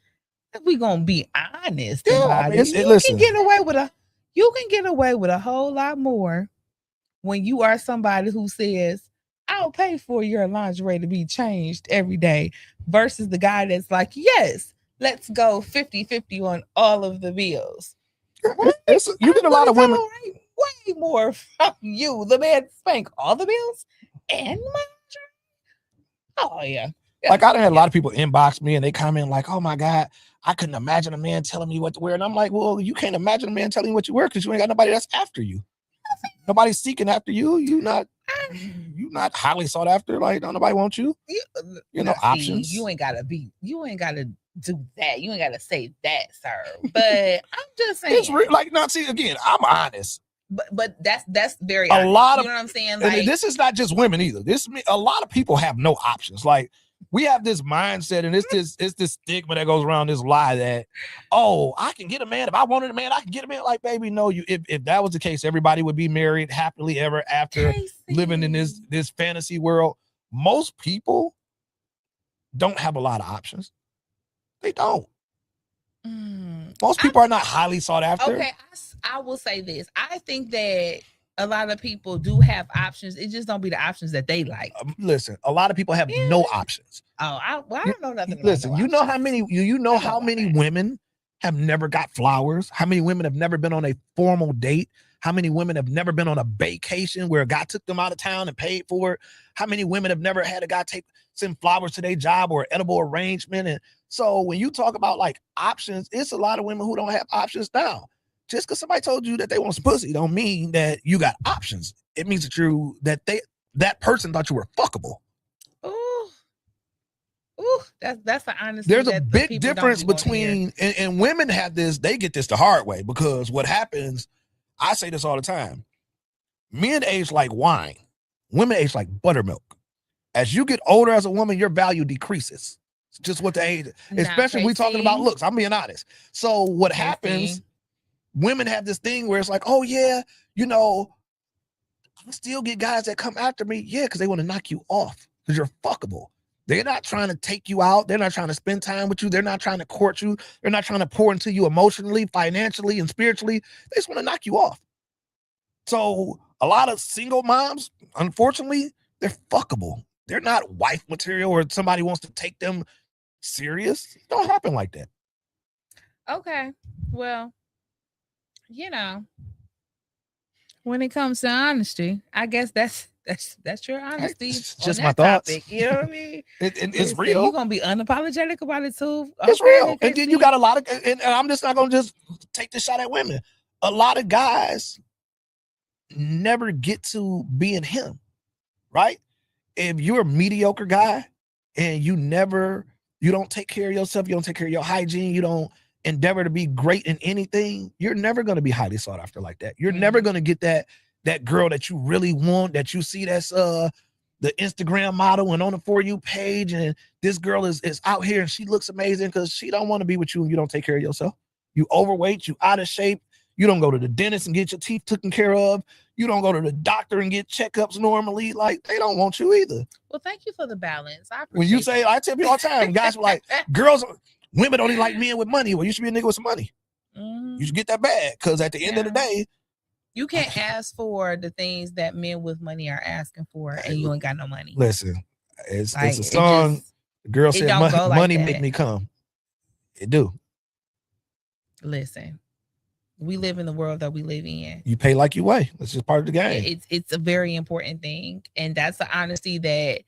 If we gonna be honest about it, you can get away with a whole lot more when you are somebody who says, I'll pay for your lingerie to be changed every day, versus the guy that's like, yes, let's go 50-50 on all of the bills. You get a lot of women way more from you. The man spank all the bills and lingerie. Oh yeah. Like I done had a lot of people inbox me and they comment like, oh my God, I couldn't imagine a man telling me what to wear. And I'm like, well, you can't imagine a man telling you what you wear because you ain't got nobody that's after you. Nobody's seeking after you. You not highly sought after. Like, don't nobody want you. Options. You ain't gotta do that. You ain't gotta say that, sir. But I'm just saying. It's again, I'm honest. But that's very honest. You know what I'm saying? Like, this is not just women either. A lot of people have no options. Like we have this mindset, and it's this stigma that goes around this lie that, oh, I can get a man. If I wanted a man, I can get a man. Like, baby, no, if that was the case, everybody would be married happily ever after, living in this fantasy world. Most people don't have a lot of options. They don't. Most people are not highly sought after. Okay, I will say this. I think that a lot of people do have options. It just don't be the options that they like. Listen, a lot of people have no options. Oh, I don't know nothing. Listen, you know how many women have never got flowers? How many women have never been on a formal date? How many women have never been on a vacation where a guy took them out of town and paid for it? How many women have never had a guy send flowers to their job or edible arrangement? And so when you talk about like options, it's a lot of women who don't have options now. Just because somebody told you that they want some pussy don't mean that you got options. It means that person thought you were fuckable. Ooh, that's the honesty. There's a big difference between, and women have this, they get this the hard way, because what happens, I say this all the time, men age like wine, women age like buttermilk. As you get older as a woman, your value decreases. It's just what the age, especially if we're talking about looks. I'm being honest. So what happens, women have this thing where it's like, oh yeah, I still get guys that come after me. Yeah, because they want to knock you off. because you're fuckable. They're not trying to take you out. They're not trying to spend time with you. They're not trying to court you. They're not trying to pour into you emotionally, financially, and spiritually. They just want to knock you off. So a lot of single moms, unfortunately, they're fuckable. They're not wife material or somebody wants to take them serious. It don't happen like that. Okay. Well, you know, when it comes to honesty, I guess that's your honesty. It's just on my that thoughts. topic, you know what I mean? It's real. You're gonna be unapologetic about it too. It's Okay, real. And then you got a lot of, and I'm just not gonna just take this shot at women. A lot of guys never get to being him, right? If you're a mediocre guy and you don't take care of yourself, you don't take care of your hygiene, you don't endeavor to be great in anything, you're never going to be highly sought after like that. You're never going to get that girl that you really want, that you see that's the Instagram model and on the For You page, and this girl is out here and she looks amazing because she don't want to be with you and you don't take care of yourself. You overweight, you out of shape, you don't go to the dentist and get your teeth taken care of, you don't go to the doctor and get checkups normally. Like, they don't want you either. Well, thank you for the balance. I appreciate when you say, I tell people all the time, guys were like, women only like men with money. Well, you should be a nigga with some money. You should get that bag, because at the end of the day, you can't ask for the things that men with money are asking for, and you ain't got no money. Listen, it's a song. The girl said, money make me come. It do. Listen, we live in the world that we live in. You pay like you weigh. That's just part of the game. It's a very important thing. And that's the honesty that,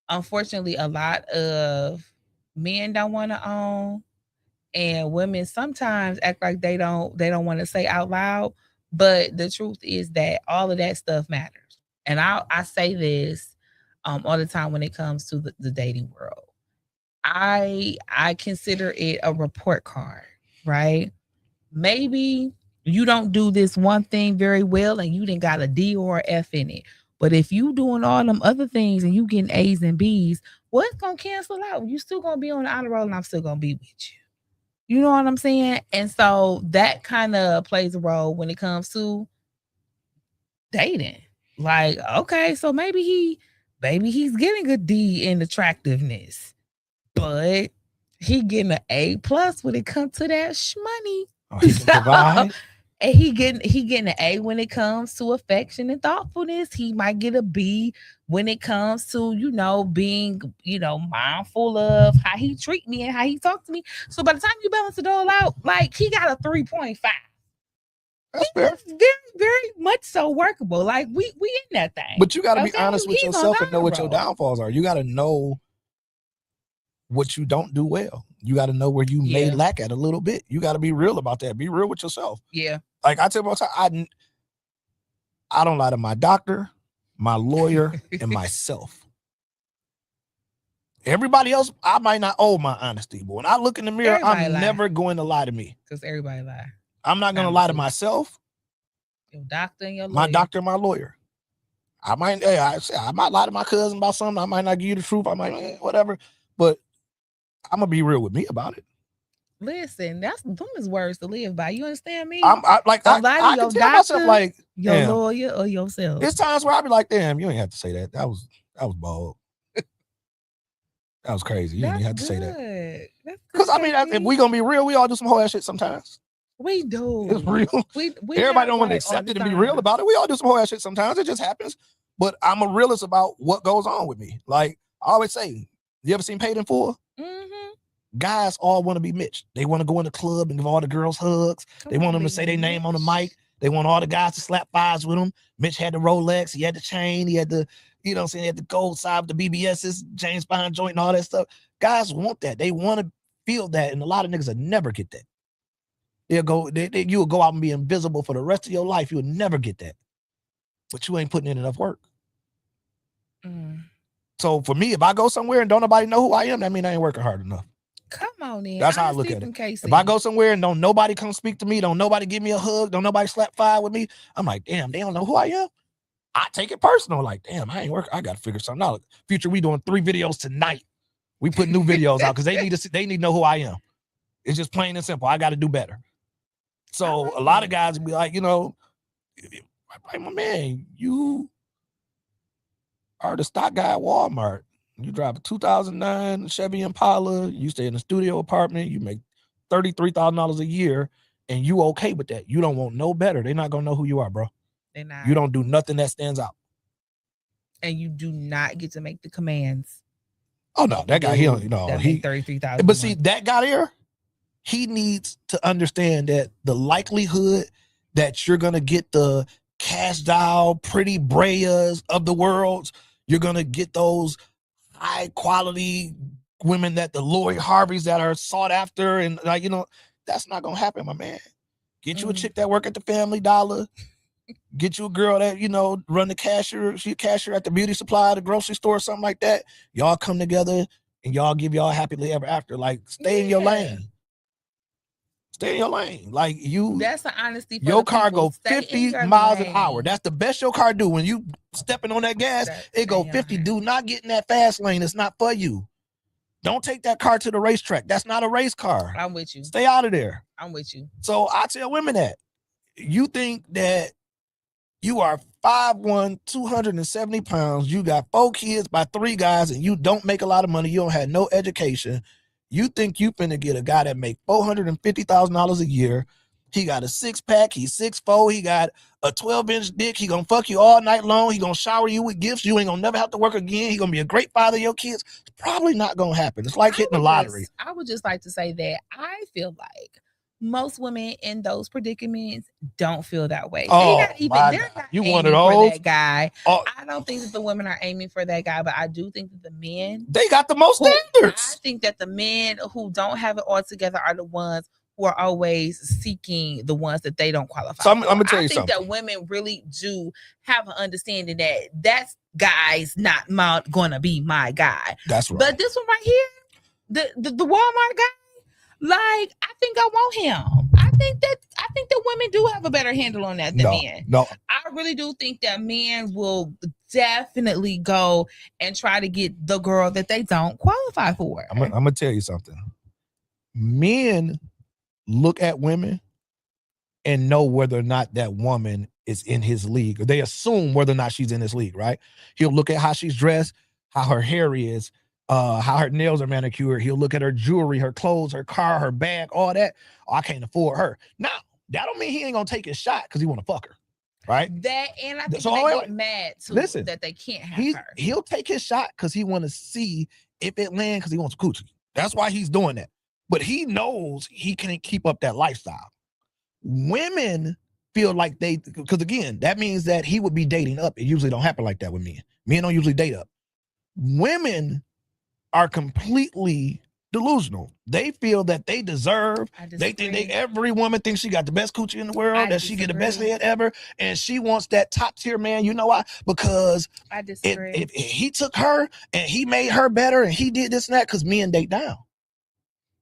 unfortunately, a lot of men don't want to own. And women sometimes act like they don't want to say out loud. But the truth is that all of that stuff matters. And I say this all the time when it comes to the dating world. I consider it a report card, right? Maybe you don't do this one thing very well and you didn't got a D or a F in it. But if you doing all them other things and you getting A's and B's, what's going to cancel out? You still going to be on the honor roll and I'm still going to be with you. You know what I'm saying? And so that kind of plays a role when it comes to dating. Like, okay, so maybe he's getting a D in attractiveness, but he getting an A+ when it comes to that money. Oh, he can provide. And he getting an A when it comes to affection and thoughtfulness. He might get a B when it comes to, being, mindful of how he treat me and how he talk to me. So by the time you balance it all out, like, he got a 3.5. That's fair. Very, very much so workable. Like, we in that thing. But you got to be honest with yourself and know what your downfalls are. You got to know what you don't do well. You got to know where you may lack at a little bit. You got to be real about that. Be real with yourself. Yeah. Like I tell you all the time, I don't lie to my doctor, my lawyer, and myself. Everybody else, I might not owe my honesty, but when I look in the mirror, I'm never going to lie to me. Because everybody lie. I'm not going to lie to myself. Your doctor and your lawyer. My doctor and my lawyer. I might lie to my cousin about something. I might not give you the truth. I might, whatever. But I'm gonna be real with me about it. Listen, them is words to live by. You understand me? I can tell myself, like, your lawyer or yourself. There's times where I be like, damn, you ain't have to say that. That was bold. That was crazy. You didn't have to say that. Because I mean, if we gonna be real, we all do some whole ass shit sometimes. We do. It's real. We Everybody don't want to accept it and be real about it. We all do some whole ass shit sometimes. It just happens. But I'm a realist about what goes on with me. Like I always say, you ever seen Paid in Full? Mm-hmm. Guys all want to be Mitch. They want to go in the club and give all the girls hugs. They want them to say their name on the mic. They want all the guys to slap fives with them. Mitch had the Rolex. He had the chain. He had the, he had the gold side with the BBSs, James Bond joint and all that stuff. Guys want that. They want to feel that. And a lot of niggas will never get that. You will go out and be invisible for the rest of your life. You will never get that. But you ain't putting in enough work. So for me, if I go somewhere and don't nobody know who I am, that means I ain't working hard enough. Come on in. That's how I look at it. KC. If I go somewhere and don't nobody come speak to me, don't nobody give me a hug, don't nobody slap five with me, I'm like, damn, they don't know who I am. I take it personal. Like, damn, I ain't working. I got to figure something out. Future, we doing 3 videos tonight. We put new videos out because they need to know who I am. It's just plain and simple. I got to do better. So a lot of guys will be like, like, my man, you are the stock guy at Walmart. You drive a 2009 Chevy Impala. You stay in a studio apartment. You make $33,000 a year, and you okay with that. You don't want no better. They're not gonna know who you are, bro. They're not. You don't do nothing that stands out. And you do not get to make the commands. Oh no, that guy, he make 33,000. But see, that guy there, he needs to understand that the likelihood that you're gonna get the cash doll, pretty Breas of the world, you're gonna get those high quality women that the Lori Harveys that are sought after, and like, that's not gonna happen, my man. Get you a chick that work at the Family Dollar. Get you a girl that, run the cashier. She a cashier at the beauty supply, the grocery store, something like that. Y'all come together and y'all give y'all happily ever after. Like, stay in your lane. Stay in your lane. Like, that's the honesty. Your car go 50 miles an hour. That's the best your car do. When you stepping on that gas, it go 50. Do not get in that fast lane. It's not for you. Don't take that car to the racetrack. That's not a race car. I'm with you. Stay out of there. I'm with you. So I tell women that you think that you are 5'1", 270 pounds. You got 4 kids by 3 guys, and you don't make a lot of money. You don't have no education. You think you finna get a guy that make $450,000 a year. He got a 6-pack. He's 6'4". He got a 12-inch dick. He gonna fuck you all night long. He gonna shower you with gifts. You ain't gonna never have to work again. He gonna be a great father to your kids. It's probably not gonna happen. It's like hitting the lottery. I would just like to say that I feel like most women in those predicaments don't feel that way. Oh, they're not you aiming one of those? for that guy. Oh. I don't think that the women are aiming for that guy, but I do think that the men, they got the most standards. I think that the men who don't have it all together are the ones who are always seeking the ones that they don't qualify. So I'm gonna tell you something. I think that women really do have an understanding that guy's not gonna be my guy. That's right. But this one right here, the Walmart guy, like, I think I want him. I think that women do have a better handle on that than men. No, I really do think that men will definitely go and try to get the girl that they don't qualify for. I'm gonna tell you something. Men look at women and know whether or not that woman is in his league, or they assume whether or not she's in his league, right? He'll look at how she's dressed, how her hair is, how her nails are manicured. He'll look at her jewelry, her clothes, her car, her bag, all that. Oh, I can't afford her. Now, that don't mean he ain't gonna take his shot because he want to fuck her, right? That, and I think they get mad too. Listen, that they can't have her. He'll take his shot because he want to see if it lands, because he wants coochie. That's why he's doing that. But he knows he can't keep up that lifestyle. Women feel like because again, that means that he would be dating up. It usually don't happen like that with men. Men don't usually date up. Women are completely delusional. They feel that they deserve. They think every woman thinks she got the best coochie in the world, that she get the best head ever, and she wants that top tier man. You know why? Because if he took her and he made her better and he did this and that, because men date down.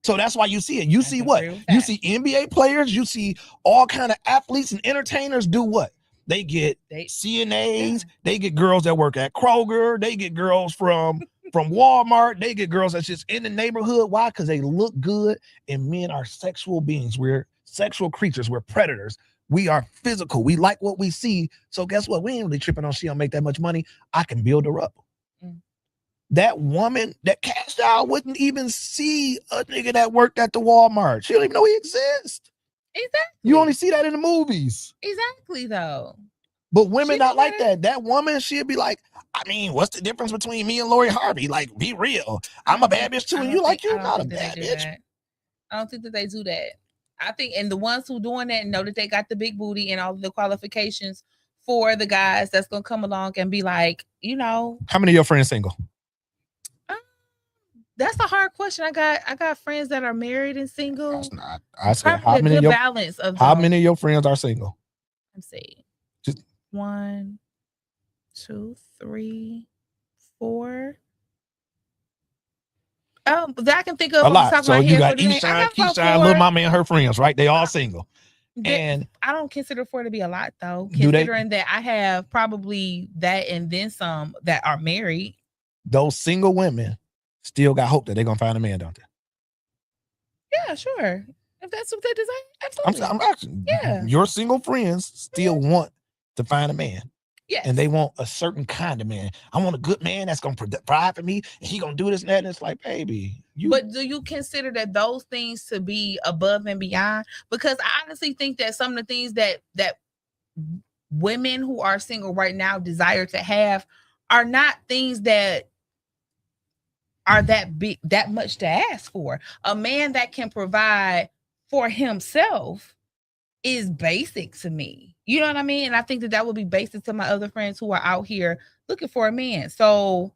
So that's why you see it. You see what? You see NBA players, you see all kind of athletes and entertainers do what? They get CNAs, they get girls that work at Kroger, they get girls from Walmart, they get girls that's just in the neighborhood. Why? Because they look good, and men are sexual beings. We're sexual creatures. We're predators. We are physical. We like what we see. So guess what? We ain't really tripping on she don't make that much money. I can build her up. That woman, that cash doll, wouldn't even see a nigga that worked at the Walmart. She don't even know he exists. Exactly. You only see that in the movies. Exactly, though. But women not like that. That woman, she'd be like, I mean, what's the difference between me and Lori Harvey? Like, be real. I'm a bad bitch too, and you like, you're not a bad bitch. I don't think that they do that. I think, and the ones who doing that know that they got the big booty and all of the qualifications for the guys that's gonna come along and be like, How many of your friends single? That's a hard question. I got friends that are married and single. That's not. I said, how many of your balance of how many of your friends are single? Let's see. Just 1, 2, 3, 4. That I can think of a lot. So you got Keyshawn, Little Mama, and her friends, right? They all single. And I don't consider 4 to be a lot, though. Considering that I have probably that and then some that are married. Those single women still got hope that they're gonna find a man, don't they? Yeah, sure. If that's what they desire, absolutely. I'm asking. Yeah. Your single friends still want to find a man. Yes. And they want a certain kind of man. I want a good man that's gonna provide for me, and he gonna do this and that. And it's like, baby, But do you consider that those things to be above and beyond? Because I honestly think that some of the things that women who are single right now desire to have are not things that are that big, that much to ask for. A man that can provide for himself is basic to me. You know what I mean? And I think that would be basic to my other friends who are out here looking for a man. So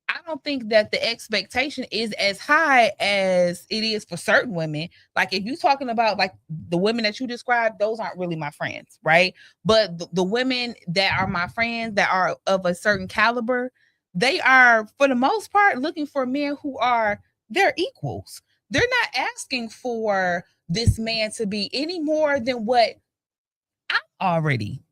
I don't think that the expectation is as high as it is for certain women. Like if you're talking about like the women that you described, those aren't really my friends, right? But the women that are my friends that are of a certain caliber, they are for the most part looking for men who are their equals. They're not asking for this man to be any more than what I'm already.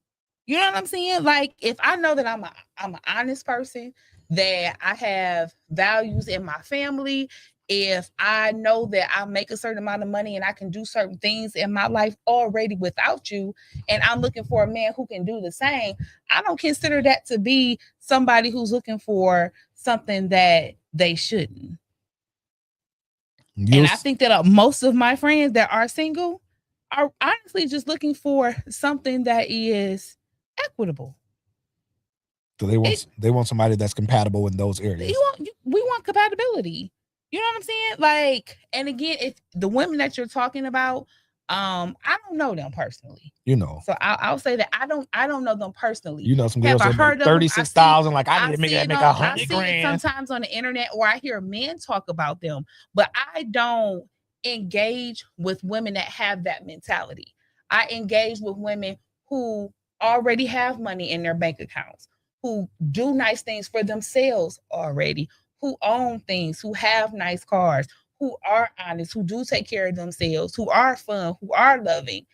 You know what I'm saying? Like if I know that I'm an honest person, that I have values in my family, if I know that I make a certain amount of money and I can do certain things in my life already without you, and I'm looking for a man who can do the same, I don't consider that to be somebody who's looking for something that they shouldn't. And I think that most of my friends that are single are honestly just looking for something that is equitable. So they want somebody that's compatible in those areas. We want compatibility. You know what I'm saying? Like, and again, if the women that you're talking about, I don't know them personally. You know. So I'll say that I don't know them personally. You know some girls that make 36,000. Like I need to make $100 grand. I see it sometimes on the internet, or I hear men talk about them, but I don't engage with women that have that mentality. I engage with women who already have money in their bank accounts, who do nice things for themselves already, who own things, who have nice cars, who are honest, who do take care of themselves, who are fun, who are loving.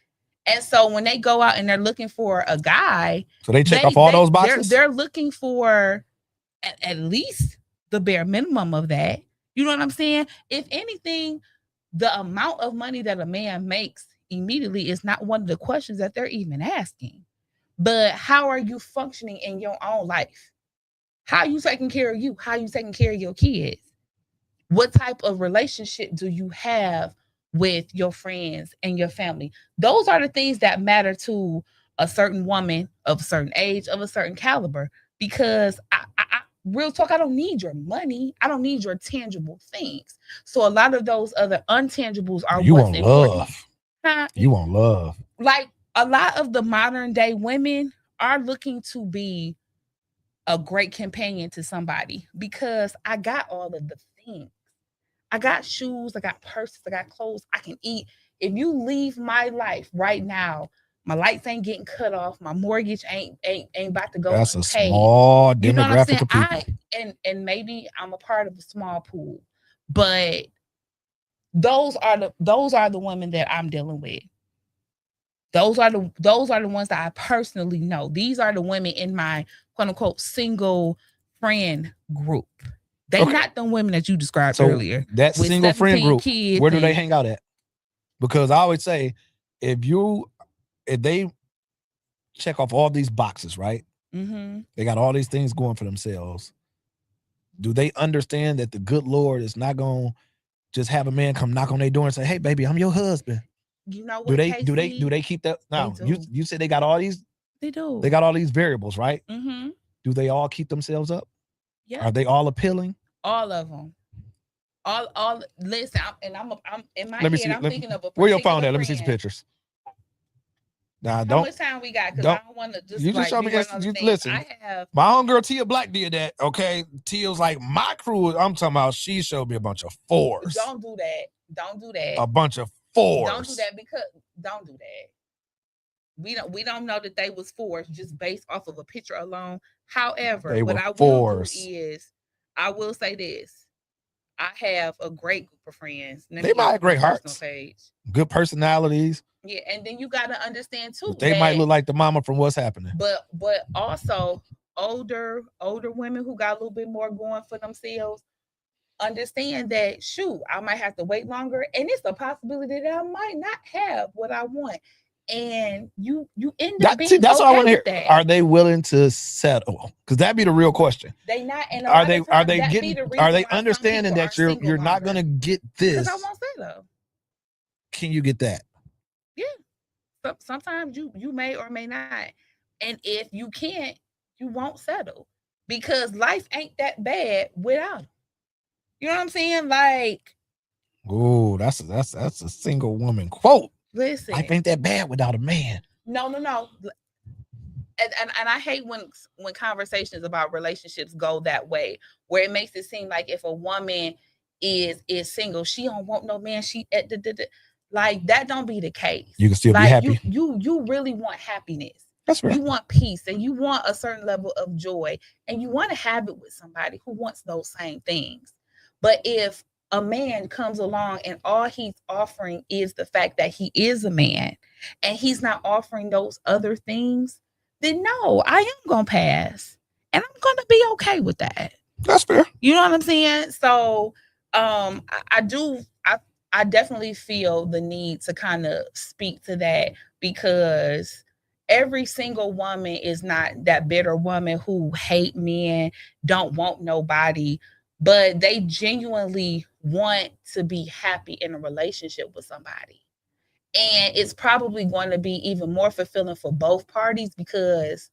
And so when they go out and they're looking for a guy, so they check off all those boxes. They're looking for at least the bare minimum of that. You know what I'm saying? If anything, the amount of money that a man makes immediately is not one of the questions that they're even asking. But how are you functioning in your own life? How are you taking care of you? How are you taking care of your kids? What type of relationship do you have with your friends and your family? Those are the things that matter to a certain woman of a certain age, of a certain caliber. Because real talk, I don't need your money. I don't need your tangible things. So a lot of those other untangibles are you what's want important. Love. Huh? You want love. Like a lot of the modern day women are looking to be a great companion to somebody because I got all of the things. I got shoes, I got purses, I got clothes, I can eat. If you leave my life right now, my lights ain't getting cut off, my mortgage ain't about to go That's unpaid. A small demographic of people. And maybe I'm a part of a small pool, but those are the women that I'm dealing with. Those are the ones that I personally know. These are the women in my quote unquote single friend group. They're not the women that you described earlier. That single friend group, where do they hang out at? Because I always say, if they check off all these boxes, right? Mm-hmm. They got all these things going for themselves. Do they understand that the good Lord is not going to just have a man come knock on their door and say, "Hey, baby, I'm your husband"? You know what? Do they keep that? Now you said they got all these. They do. They got all these variables, right? Mm-hmm. Do they all keep themselves up? Yeah. Are they all appealing? All of them. All. Listen, I'm in my head. I'm thinking of a. Where your phone at? Let me see some pictures. Nah, How much time we got? Because I don't want to just. You just show me. Listen, I have my homegirl Tia Black did that. Okay, Tia was like, my crew. I'm talking about. She showed me a bunch of fours. Don't do that. Don't do that. A bunch of fours. Don't do that because don't do that. We don't know that they was fours just based off of a picture alone. However, what I will do is I will say this. I have a great group of friends. They might have great hearts, good personalities. Yeah, and then you got to understand too. They might look like the mama from What's Happening. But also older women who got a little bit more going for themselves understand that shoot, I might have to wait longer, and it's a possibility that I might not have what I want. and you end up being that's okay what I want to hear. that. Are they willing to settle? Because that'd be the real question. They not. And are they understanding that you're not going to get this? Because I won't settle. Can you get that? Yeah. So sometimes you may or may not. And if you can't, you won't settle because life ain't that bad without them. You know what I'm saying? Like, oh, that's a single woman quote. Listen, life ain't that bad without a man. No. And I hate when conversations about relationships go that way, where it makes it seem like if a woman is single, she don't want no man. She like that don't be the case. You can still be happy. You really want happiness. That's right. You want peace, and you want a certain level of joy, and you want to have it with somebody who wants those same things. But if a man comes along and all he's offering is the fact that he is a man, and he's not offering those other things, then no, I am gonna pass, and I'm gonna be okay with that. That's fair. You know what I'm saying? So, I definitely feel the need to kind of speak to that, because every single woman is not that bitter woman who hate men, don't want nobody, but they genuinely want to be happy in a relationship with somebody. And it's probably going to be even more fulfilling for both parties, because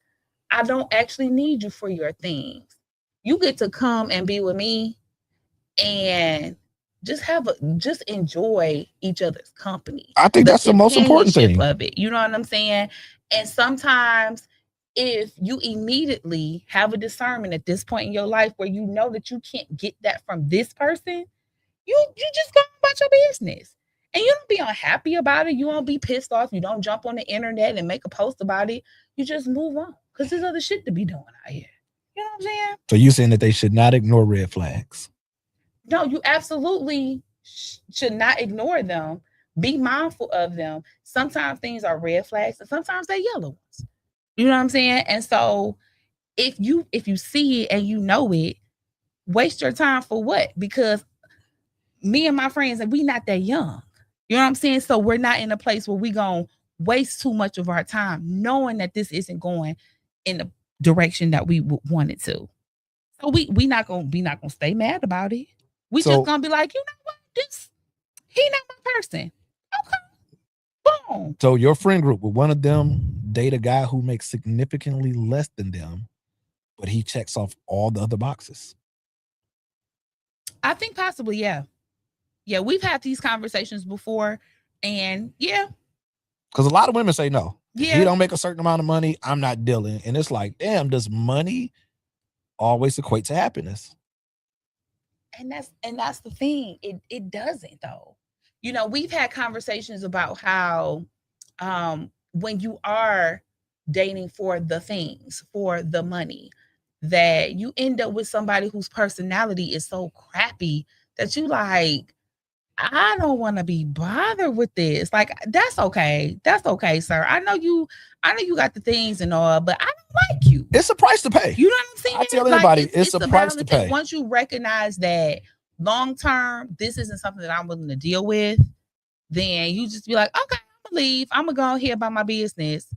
I don't actually need you for your things. You get to come and be with me and just enjoy each other's company. I think that's the most important thing of it. You know what I'm saying? And sometimes if you immediately have a discernment at this point in your life where you know that you can't get that from this person, you just go about your business. And you don't be unhappy about it. You won't be pissed off. You don't jump on the internet and make a post about it. You just move on, because there's other shit to be doing out here. You know what I'm saying? So you saying that they should not ignore red flags? No, you absolutely should not ignore them. Be mindful of them. Sometimes things are red flags, and sometimes they're yellow ones. You know what I'm saying? And so if you see it and you know it, waste your time for what? Because me and my friends, and we not that young. You know what I'm saying? So we're not in a place where we gonna waste too much of our time knowing that this isn't going in the direction that we want it to. So we not gonna stay mad about it. We just gonna be like, you know what? He not my person. Okay. Boom. So your friend group, will one of them date a guy who makes significantly less than them, but he checks off all the other boxes? I think possibly, yeah. Yeah, we've had these conversations before, and yeah. Because a lot of women say no. Yeah. If you don't make a certain amount of money, I'm not dealing. And it's like, damn, does money always equate to happiness? And that's the thing. It doesn't, though. You know, we've had conversations about how when you are dating for the things, for the money, that you end up with somebody whose personality is so crappy that you like, I don't want to be bothered with this. Like, that's okay. That's okay, sir. I know you got the things and all, but I don't like you. It's a price to pay. You know what I'm saying? I tell anybody, it's a price to pay. Once you recognize that long term, this isn't something that I'm willing to deal with, then you just be like, okay, I'm gonna leave. I'm gonna go here about my business.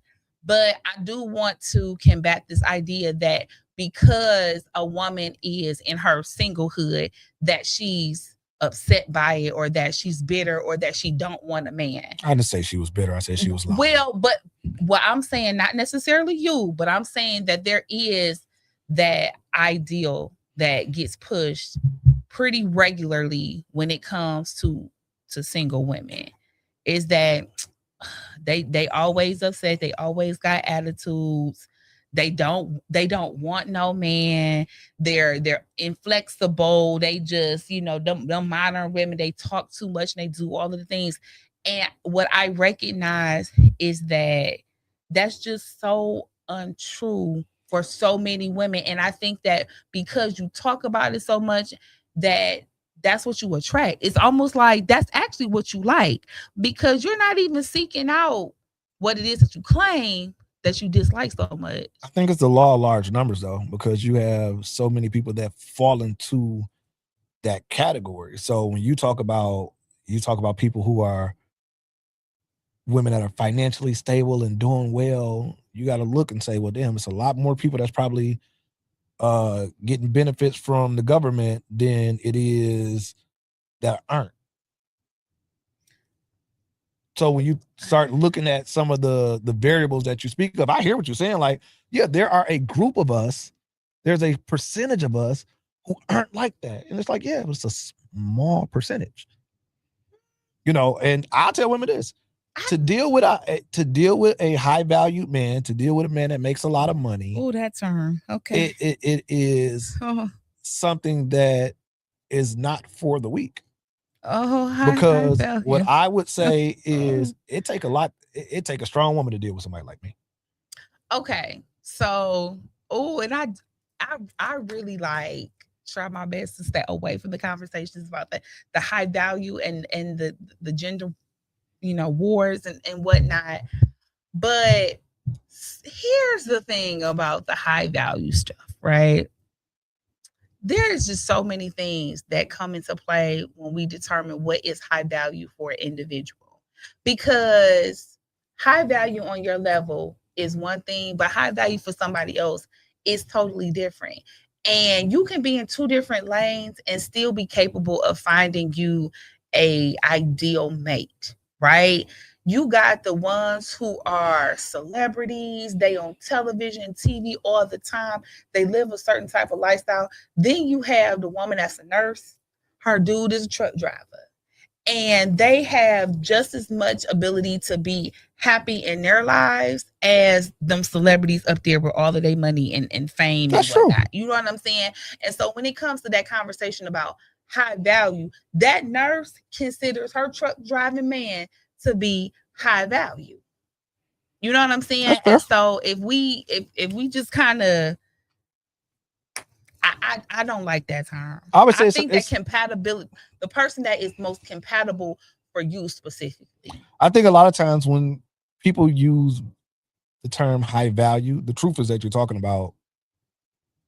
But I do want to combat this idea that because a woman is in her singlehood, that she's upset by it, or that she's bitter, or that she don't want a man. I didn't say she was bitter. I said she was lying. Well, but what I'm saying, not necessarily you, but I'm saying that there is that ideal that gets pushed pretty regularly when it comes to single women, is that they always upset, they always got attitudes. They don't want no man. They're inflexible. They just, you know, them modern women, they talk too much and they do all of the things. And what I recognize is that that's just so untrue for so many women. And I think that because you talk about it so much, that's what you attract. It's almost like that's actually what you like, because you're not even seeking out what it is that you claim that you dislike so much. I think it's the law of large numbers, though, because you have so many people that fall into that category. So when you talk about people who are women that are financially stable and doing well, you got to look and say, well, damn, it's a lot more people that's probably getting benefits from the government than it is that aren't. So when you start looking at some of the variables that you speak of, I hear what you're saying. Like, yeah, there are a group of us, there's a percentage of us who aren't like that. And it's like, yeah, it's a small percentage. And I'll tell women this. To deal with a high valued man, to deal with a man that makes a lot of money. Oh, that term. Okay. It is something that is not for the weak. Because high what I would say is it take a strong woman to deal with somebody like me. Okay. So, and I really try my best to stay away from the conversations about the high value and the gender, wars and whatnot. But here's the thing about the high value stuff, right? There is just so many things that come into play when we determine what is high value for an individual. Because high value on your level is one thing, but high value for somebody else is totally different. And you can be in two different lanes and still be capable of finding you a ideal mate, right? You got the ones who are celebrities, they on television, TV all the time, they live a certain type of lifestyle. Then you have the woman that's a nurse, her dude is a truck driver, and they have just as much ability to be happy in their lives as them celebrities up there with all of their money and fame. That's and whatnot. True. You know what I'm saying? And so when it comes to that conversation about high value, that nurse considers her truck driving man to be high value. You know what I'm saying? And so if we just kind of, I don't like that term. I would say I think that compatibility, the person that is most compatible for you specifically. I think a lot of times when people use the term high value, the truth is that you're talking about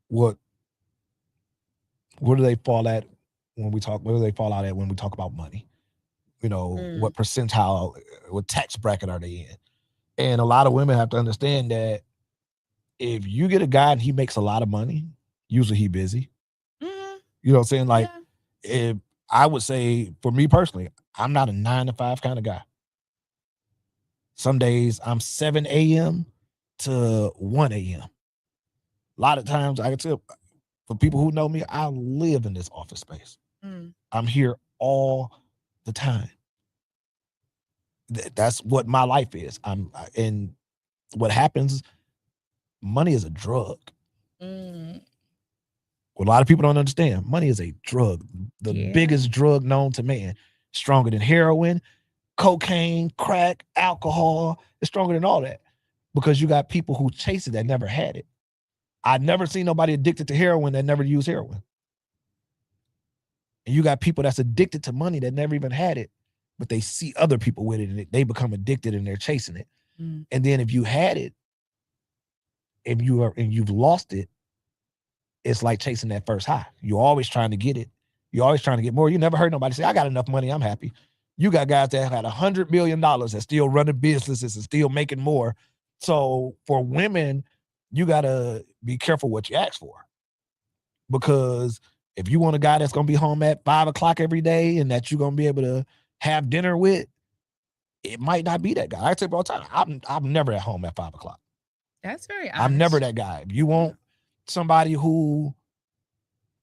what do they fall at when we talk? Where do they fall out at when we talk about money? What percentile, what tax bracket are they in? And a lot of women have to understand that if you get a guy and he makes a lot of money, usually he busy. Mm-hmm. You know what I'm saying? Like, if I would say for me personally, I'm not a 9 to 5 kind of guy. Some days I'm 7 a.m. to 1 a.m. A lot of times I can tell, for people who know me, I live in this office space. I'm here all the time. That's what my life is. And what happens, money is a drug. What a lot of people don't understand, money is a drug. The biggest drug known to man. Stronger than heroin, cocaine, crack, alcohol. It's stronger than all that. Because you got people who chase it that never had it. I've never seen nobody addicted to heroin that never used heroin. And you got people that's addicted to money that never even had it, but they see other people with it and they become addicted and they're chasing it. And then if you had it, and you've lost it, it's like chasing that first high. You're always trying to get it. You're always trying to get more. You never heard nobody say, I got enough money, I'm happy. You got guys that had $100 million that still running businesses and still making more. So for women, you got to be careful what you ask for. Because if you want a guy that's going to be home at 5 o'clock every day and that you're going to be able to have dinner with, it might not be that guy. I tell you all the time, I'm never at home at 5 o'clock. That's very honest. I'm never that guy. If you want somebody who,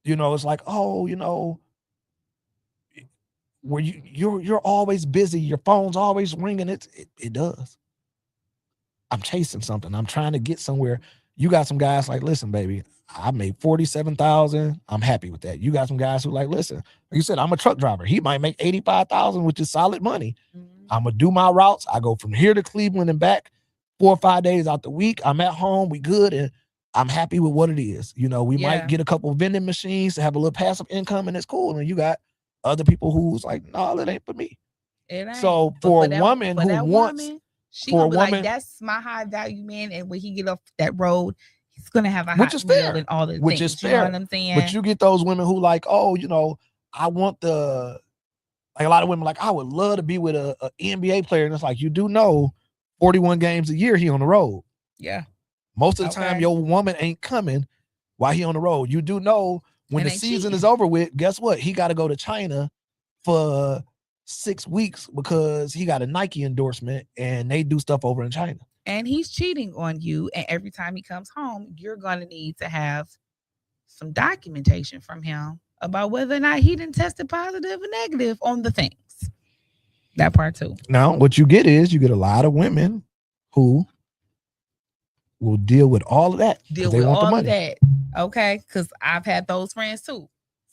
it's like, where you're always busy, your phone's always ringing. It does. I'm chasing something. I'm trying to get somewhere. You got some guys like, listen, baby, I made $47,000. I'm happy with that. You got some guys who like, listen, like you said, I'm a truck driver. He might make $85,000, which is solid money. I'm gonna do my routes. I go from here to Cleveland and back 4 or 5 days out the week. I'm at home. We good. And I'm happy with what it is. We might get a couple of vending machines to have a little passive income and it's cool. And you got other people who's like, no, it ain't for me. It ain't. So for a woman who wants, she gonna be like, that's my high value man. And when he get off that road, he's gonna have a hot meal and all the things. Which is fair. You know what I'm saying? But you get those women who like, I want Like a lot of women, like, I would love to be with a NBA player, and it's like, you do know, 41 games a year he on the road. Yeah. Most of the time, your woman ain't coming while he on the road. You do know when the season is over with, guess what? He got to go to China for 6 weeks because he got a Nike endorsement, and they do stuff over in China. And he's cheating on you, and every time he comes home, you're going to need to have some documentation from him about whether or not he didn't tested positive or negative on the things. That part too. Now, what you get is you get a lot of women who will deal with all of that. Deal with all of that. Okay. Because I've had those friends too.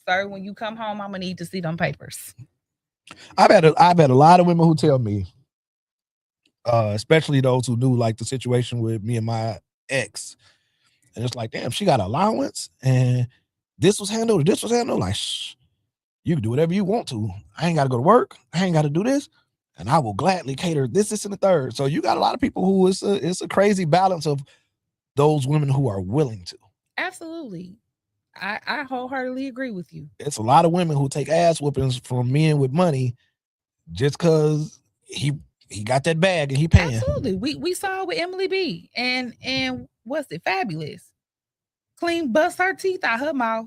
Sir, when you come home, I'm gonna need to see them papers. I've had a lot of women who tell me, especially those who knew like the situation with me and my ex. And it's like, damn, she got allowance and this was handled. Like, shh, you can do whatever you want to. I ain't got to go to work. I ain't got to do this. And I will gladly cater this, and the third. So you got a lot of people who it's a crazy balance of those women who are willing to. Absolutely. I wholeheartedly agree with you. It's a lot of women who take ass whoopings from men with money just because he got that bag and he paying. Absolutely. We saw it with Emily B. And what's it? Fabulous. Clean bust her teeth out her mouth.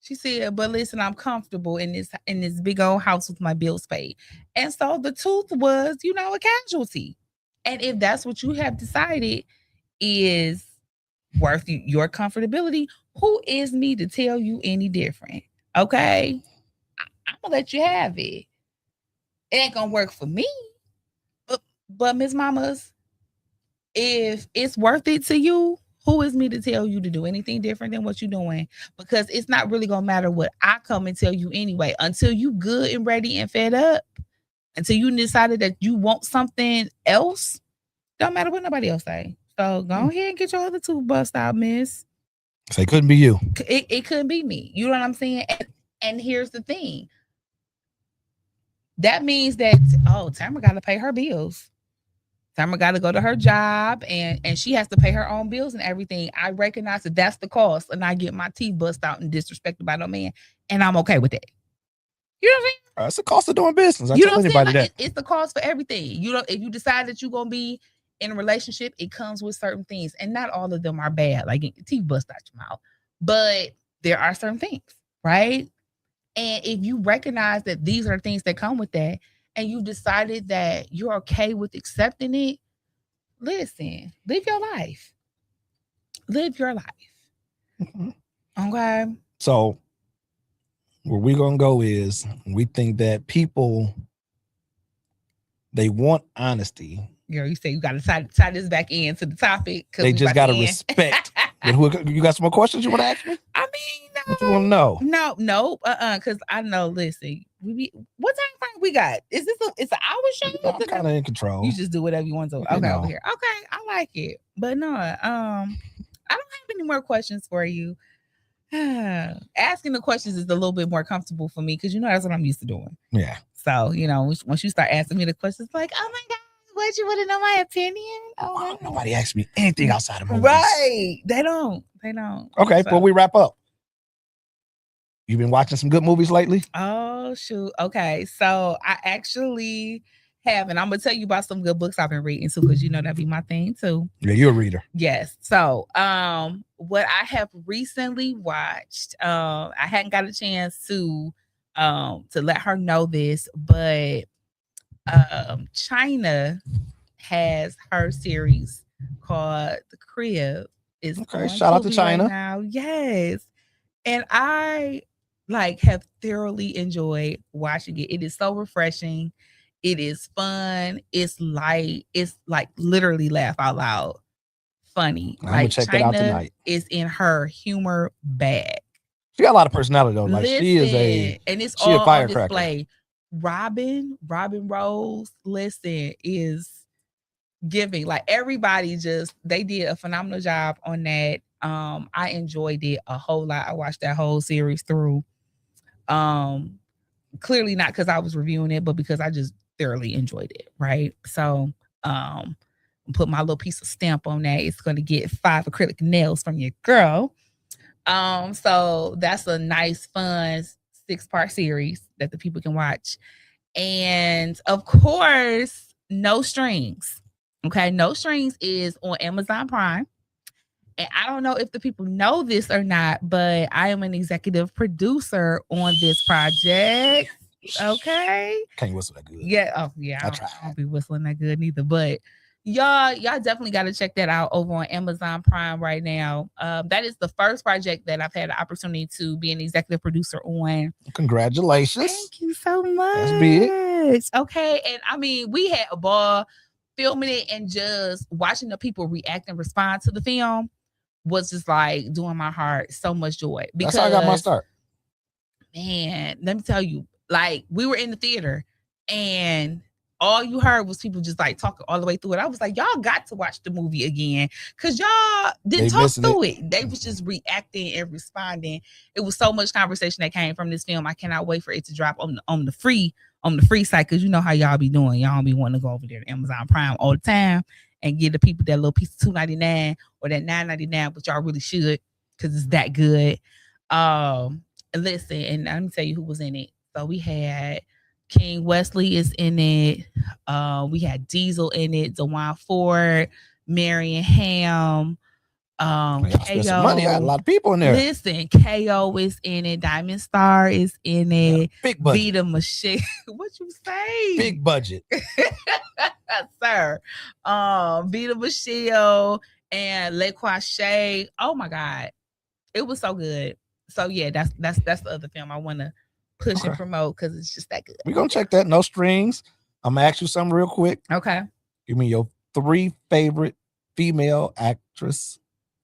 She said, but listen, I'm comfortable in this big old house with my bills paid. And so the tooth was, a casualty. And if that's what you have decided is worth your comfortability, who is me to tell you any different? Okay? I'm going to let you have it. It ain't going to work for me. But Miss Mamas, if it's worth it to you, who is me to tell you to do anything different than what you're doing? Because it's not really going to matter what I come and tell you anyway. Until you good and ready and fed up, until you decided that you want something else, don't matter what nobody else say. So go ahead and get your other tooth bust out, miss. So it couldn't be you. It couldn't be me. You know what I'm saying? And here's the thing. That means that, Tamara got to pay her bills. Tamara got to go to her job and she has to pay her own bills and everything. I recognize that that's the cost, and I get my teeth bust out and disrespected by no man, and I'm okay with that. You know what I mean? It's the cost of doing business. I tell anybody that. It's the cost for everything. If you decide that you're gonna be in a relationship, it comes with certain things, and not all of them are bad. Like teeth bust out your mouth, but there are certain things, right? And if you recognize that these are things that come with that, and you decided that you're okay with accepting it, listen, live your life. Live your life. Mm-hmm. Okay. So where we're going to go is we think that people, they want honesty. Girl, you say you got to tie this back into the topic. They just got to respect. You got some more questions you want to ask me? I mean, no. What you want to know? No. Because I know, listen, what time frame we got? Is this it's an hour show? I'm kind of in control. You just do whatever you want to. Okay, over here. Okay, I like it. But no, I don't have any more questions for you. Asking the questions is a little bit more comfortable for me because that's what I'm used to doing. Yeah. So, once you start asking me the questions, like, oh my God, what, you want to know my opinion? Oh, nobody asks me anything outside of movies. Right. They don't. Okay, before we wrap up, you been watching some good movies lately? Oh, shoot. Okay. So I actually have, and I'm going to tell you about some good books I've been reading too, because that'd be my thing too. Yeah, you're a reader. Yes. So what I have recently watched, I hadn't got a chance to let her know this, but China has her series called The Crib. It's okay. Shout out to China. Right now. Yes. And I have thoroughly enjoyed watching it. It is so refreshing. It is fun. It's light. It's literally laugh out loud. Funny. I'm gonna check that out tonight. Is in her humor bag. She got a lot of personality though. She is she all a firecracker. Display. Robin Rose, is giving. Everybody they did a phenomenal job on that. I enjoyed it a whole lot. I watched that whole series through. Clearly not because I was reviewing it, but because I just thoroughly enjoyed it. Right. So put my little piece of stamp on that. It's going to get 5 acrylic nails from your girl. So that's a nice, fun 6-part series that the people can watch. And of course, No Strings. Okay, No Strings is on Amazon Prime. And I don't know if the people know this or not, but I am an executive producer on this project. Okay. Can't whistle that good. Yeah. Oh, yeah. I don't be whistling that good neither. But y'all definitely got to check that out over on Amazon Prime right now. That is the first project that I've had the opportunity to be an executive producer on. Congratulations. Thank you so much. That's big. Okay. And I mean, we had a ball filming it, and just watching the people react and respond to the film was just like doing my heart so much joy. Because that's how I got my start. Man, let me tell you, like, we were in the theater and all you heard was people just like talking all the way through it. I was like, y'all got to watch the movie again, because y'all didn't talk through it. They was just reacting and responding. It was so much conversation that came from this film. I cannot wait for it to drop on the free site, because you know how y'all be doing. Y'all don't be wanting to go over there to Amazon Prime all the time and give the people that little piece of $2.99 or that $9.99, but y'all really should, because it's that good. Listen, and let me tell you who was in it. So we had King Wesley is in it. We had Diesel in it, DeJuan Ford, Marion Ham, KO. Money. I had a lot of people in there. Listen, KO is in it. Diamond Star is in it. Yeah, big budget. Vita Michelle. What you say? Big budget. Sir. Vita Michelle and LeQuashe. Oh my God. It was so good. So yeah, that's the other film I want to push and promote, because it's just that good. We're gonna check that. No Strings. I'm gonna ask you something real quick. Okay. Give me your 3 favorite female actress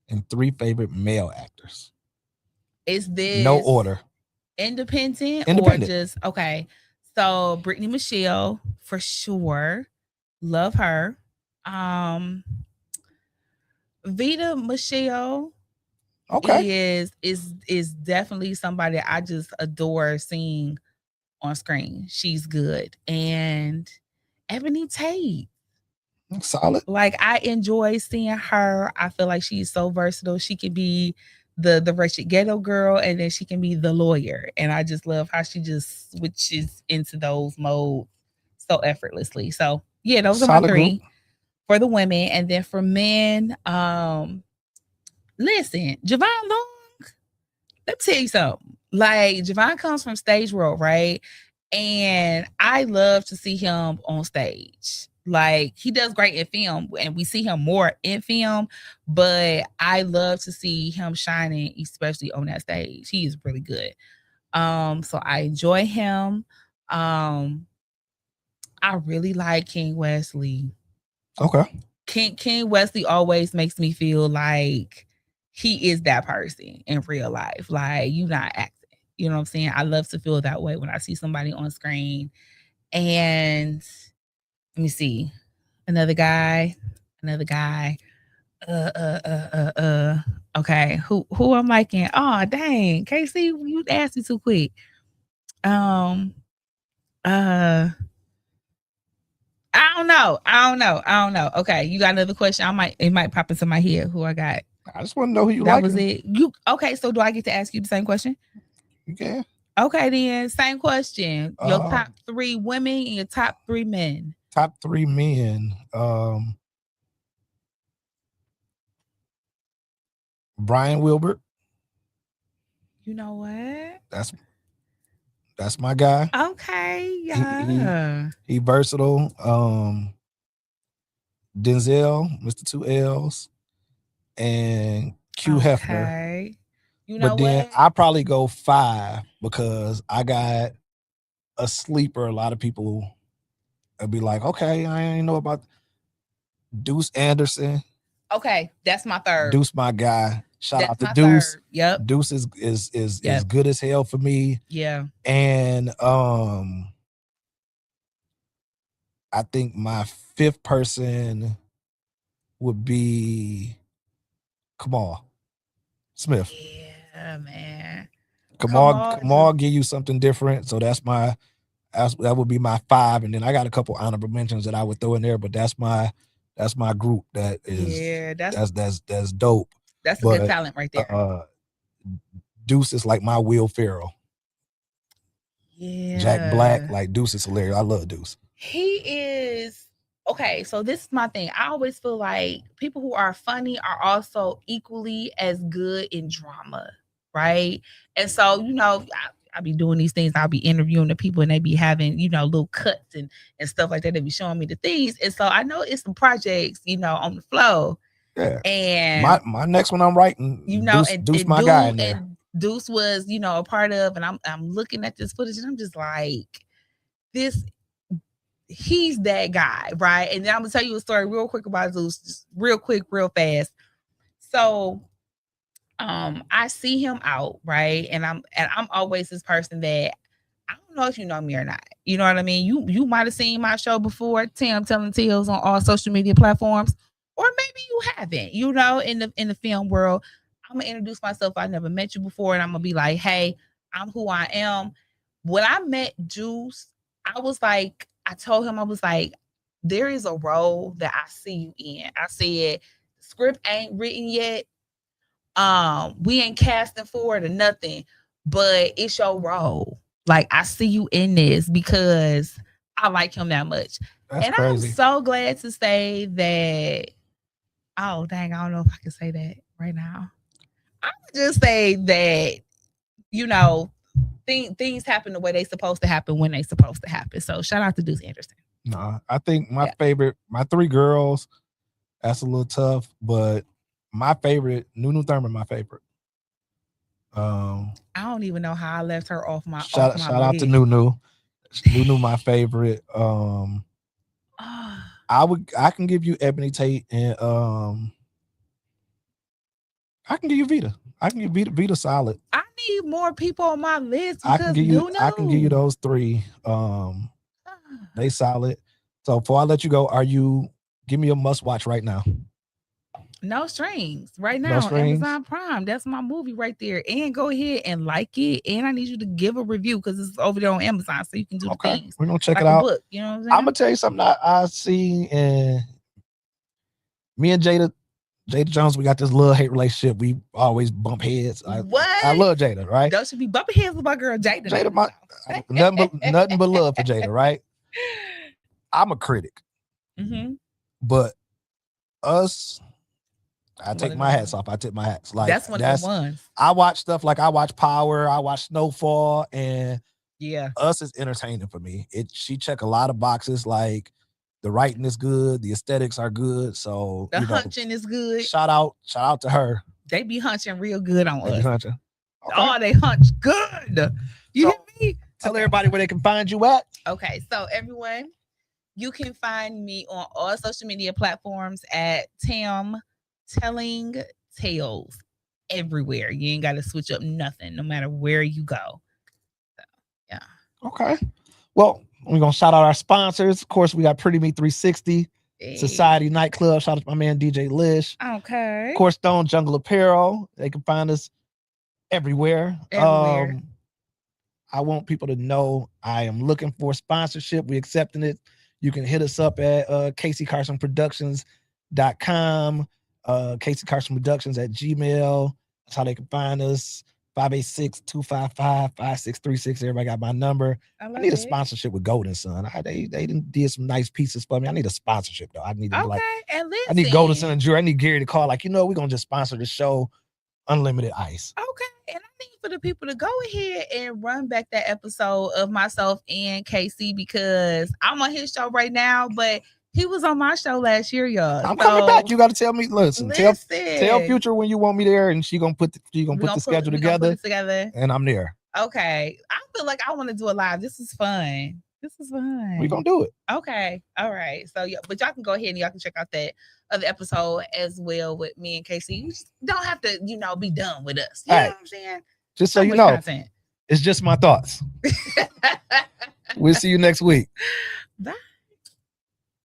and 3 favorite male actors. Is this no order? Independent. Or just okay? So Brittany Michelle for sure. Love her. Vita Michelle. Okay. Is definitely somebody I just adore seeing on screen. She's good. And Ebony Tate. Solid. Like, I enjoy seeing her. I feel like she's so versatile. She can be the wretched ghetto girl, and then she can be the lawyer. And I just love how she just switches into those modes so effortlessly. So yeah, those are my 3 for the women. And then for men, listen, Javon Long, let me tell you something. Like, Javon comes from stage world, right? And I love to see him on stage. Like, he does great in film, and we see him more in film, but I love to see him shining, especially on that stage. He is really good. So I enjoy him. I really like King Wesley. Okay. King Wesley always makes me feel like he is that person in real life. Like, you not acting. You know what I'm saying? I love to feel that way when I see somebody on screen. And let me see. Another guy. Okay. Who I'm liking? Oh, dang. KC, you asked me too quick. I don't know. Okay, you got another question? It might pop into my head who I got. I just want to know who you like. That was it. You okay, so do I get to ask you the same question? You can. Okay, then same question. Your top 3 women and your top 3 men. Top 3 men. Brian Wilbert. You know what? That's my guy. Okay, yeah. He versatile. Denzel, Mr. 2 L's, and Q Hefner. You know, but then I probably go 5 because I got a sleeper. A lot of people will be like, okay, I ain't know about Deuce Anderson. Okay, that's my 3rd. Deuce, my guy. Shout out to Deuce. 3rd. Yep. Deuce is good as hell for me. Yeah. And I think my 5th person would be Kamal Smith. Yeah, man. Kamal give you something different. So that would be my 5. And then I got a couple honorable mentions that I would throw in there, but that's my group. That is that's dope. That's a good talent right there. Deuce is like my Will Ferrell. Yeah. Jack Black, like Deuce is hilarious. I love Deuce. He is okay. So this is my thing. I always feel like people who are funny are also equally as good in drama, right? And so, I be doing these things. I'll be interviewing the people, and they be having, little cuts and stuff like that. They be showing me the things, and so I know it's some projects, on the flow. Yeah. And my next one I'm writing, Deuce my guy in there. And Deuce was, a part of, and I'm looking at this footage, and I'm just like, he's that guy, right? And then I'm gonna tell you a story real quick about Zeus, just real quick, real fast. So I see him out, right? And I'm always this person that I don't know if you know me or not. You know what I mean? You might have seen my show before, Tim Telling Tales, on all social media platforms, or maybe you haven't, in the film world. I'm gonna introduce myself. I never met you before, and I'm gonna be like, hey, I'm who I am. When I met Juice, I told him, I was like, there is a role that I see you in. I said, the script ain't written yet. We ain't casting for it or nothing, but it's your role. Like, I see you in this because I like him that much. That's crazy. I'm so glad to say that. Oh, dang, I don't know if I can say that right now. I would just say that, things happen the way they supposed to happen when they supposed to happen. So shout out to Deuce Anderson. No, I think my favorite, my three girls, that's a little tough, but my favorite, Nunu Thurman, my favorite. I don't even know how I left her off my shout out to Nunu. Nunu, my favorite. I can give you Ebony Tate, and I can give you Vita. I can give Vita solid. I need more people on my list. I can give you those three. They solid. So before I let you go, give me a must watch right now. No Strings right now. No Amazon Prime. That's my movie right there. And go ahead and like it. And I need you to give a review because it's over there on Amazon, so you can do the things. We're gonna check it out. Book, you know what I'm saying? I'm gonna tell you something I see, and me and Jada Jones, we got this love-hate relationship. We always bump heads. I love Jada, right? Don't you be bumping heads with my girl Jada. Nothing but love for Jada, right? I'm a critic. Mm-hmm. But us, I take my hats off. I tip my hats. Like, that's one of the ones. I watch stuff like I watch Power, I watch Snowfall, and Us is entertaining for me. She check a lot of boxes. Like, the writing is good, the aesthetics are good. So the hunching is good. Shout out to her. They be hunching real good on us. Okay. Oh, they hunch good. You hear me? Tell everybody where they can find you at. Okay, so everyone, you can find me on all social media platforms at Tam Telling Tales everywhere. You ain't got to switch up nothing, no matter where you go. So, yeah. Okay. Well, we're going to shout out our sponsors. Of course, we got Pretty Me 360, Society Nightclub. Shout out to my man, DJ Lish. Okay. Of course, Stone Jungle Apparel. They can find us everywhere. I want people to know I am looking for sponsorship. We're accepting it. You can hit us up at KCCarsonProductions.com, KC Carson Productions at Gmail. That's how they can find us. 586-255-5636. Everybody got my number. I need a sponsorship with Golden Sun. They did some nice pieces for me. I need a sponsorship though. I need to and listen, I need Golden Sun and Jewelry. I need Gary to call, like, we're gonna just sponsor the show, unlimited ice. Okay. And I need for the people to go ahead and run back that episode of myself and KC, because I'm on his show right now, but he was on my show last year, y'all. I'm coming back. You got to tell me. Listen. Tell Future when you want me there, and she gonna put the schedule together, and I'm there. Okay. I feel like I want to do a live. This is fun. We're gonna do it. Okay. All right. So but y'all can go ahead and y'all can check out that other episode as well with me and KC. You just don't have to, be done with us. You know what I'm saying? Just so you know, content. It's just my thoughts. We'll see you next week. Bye.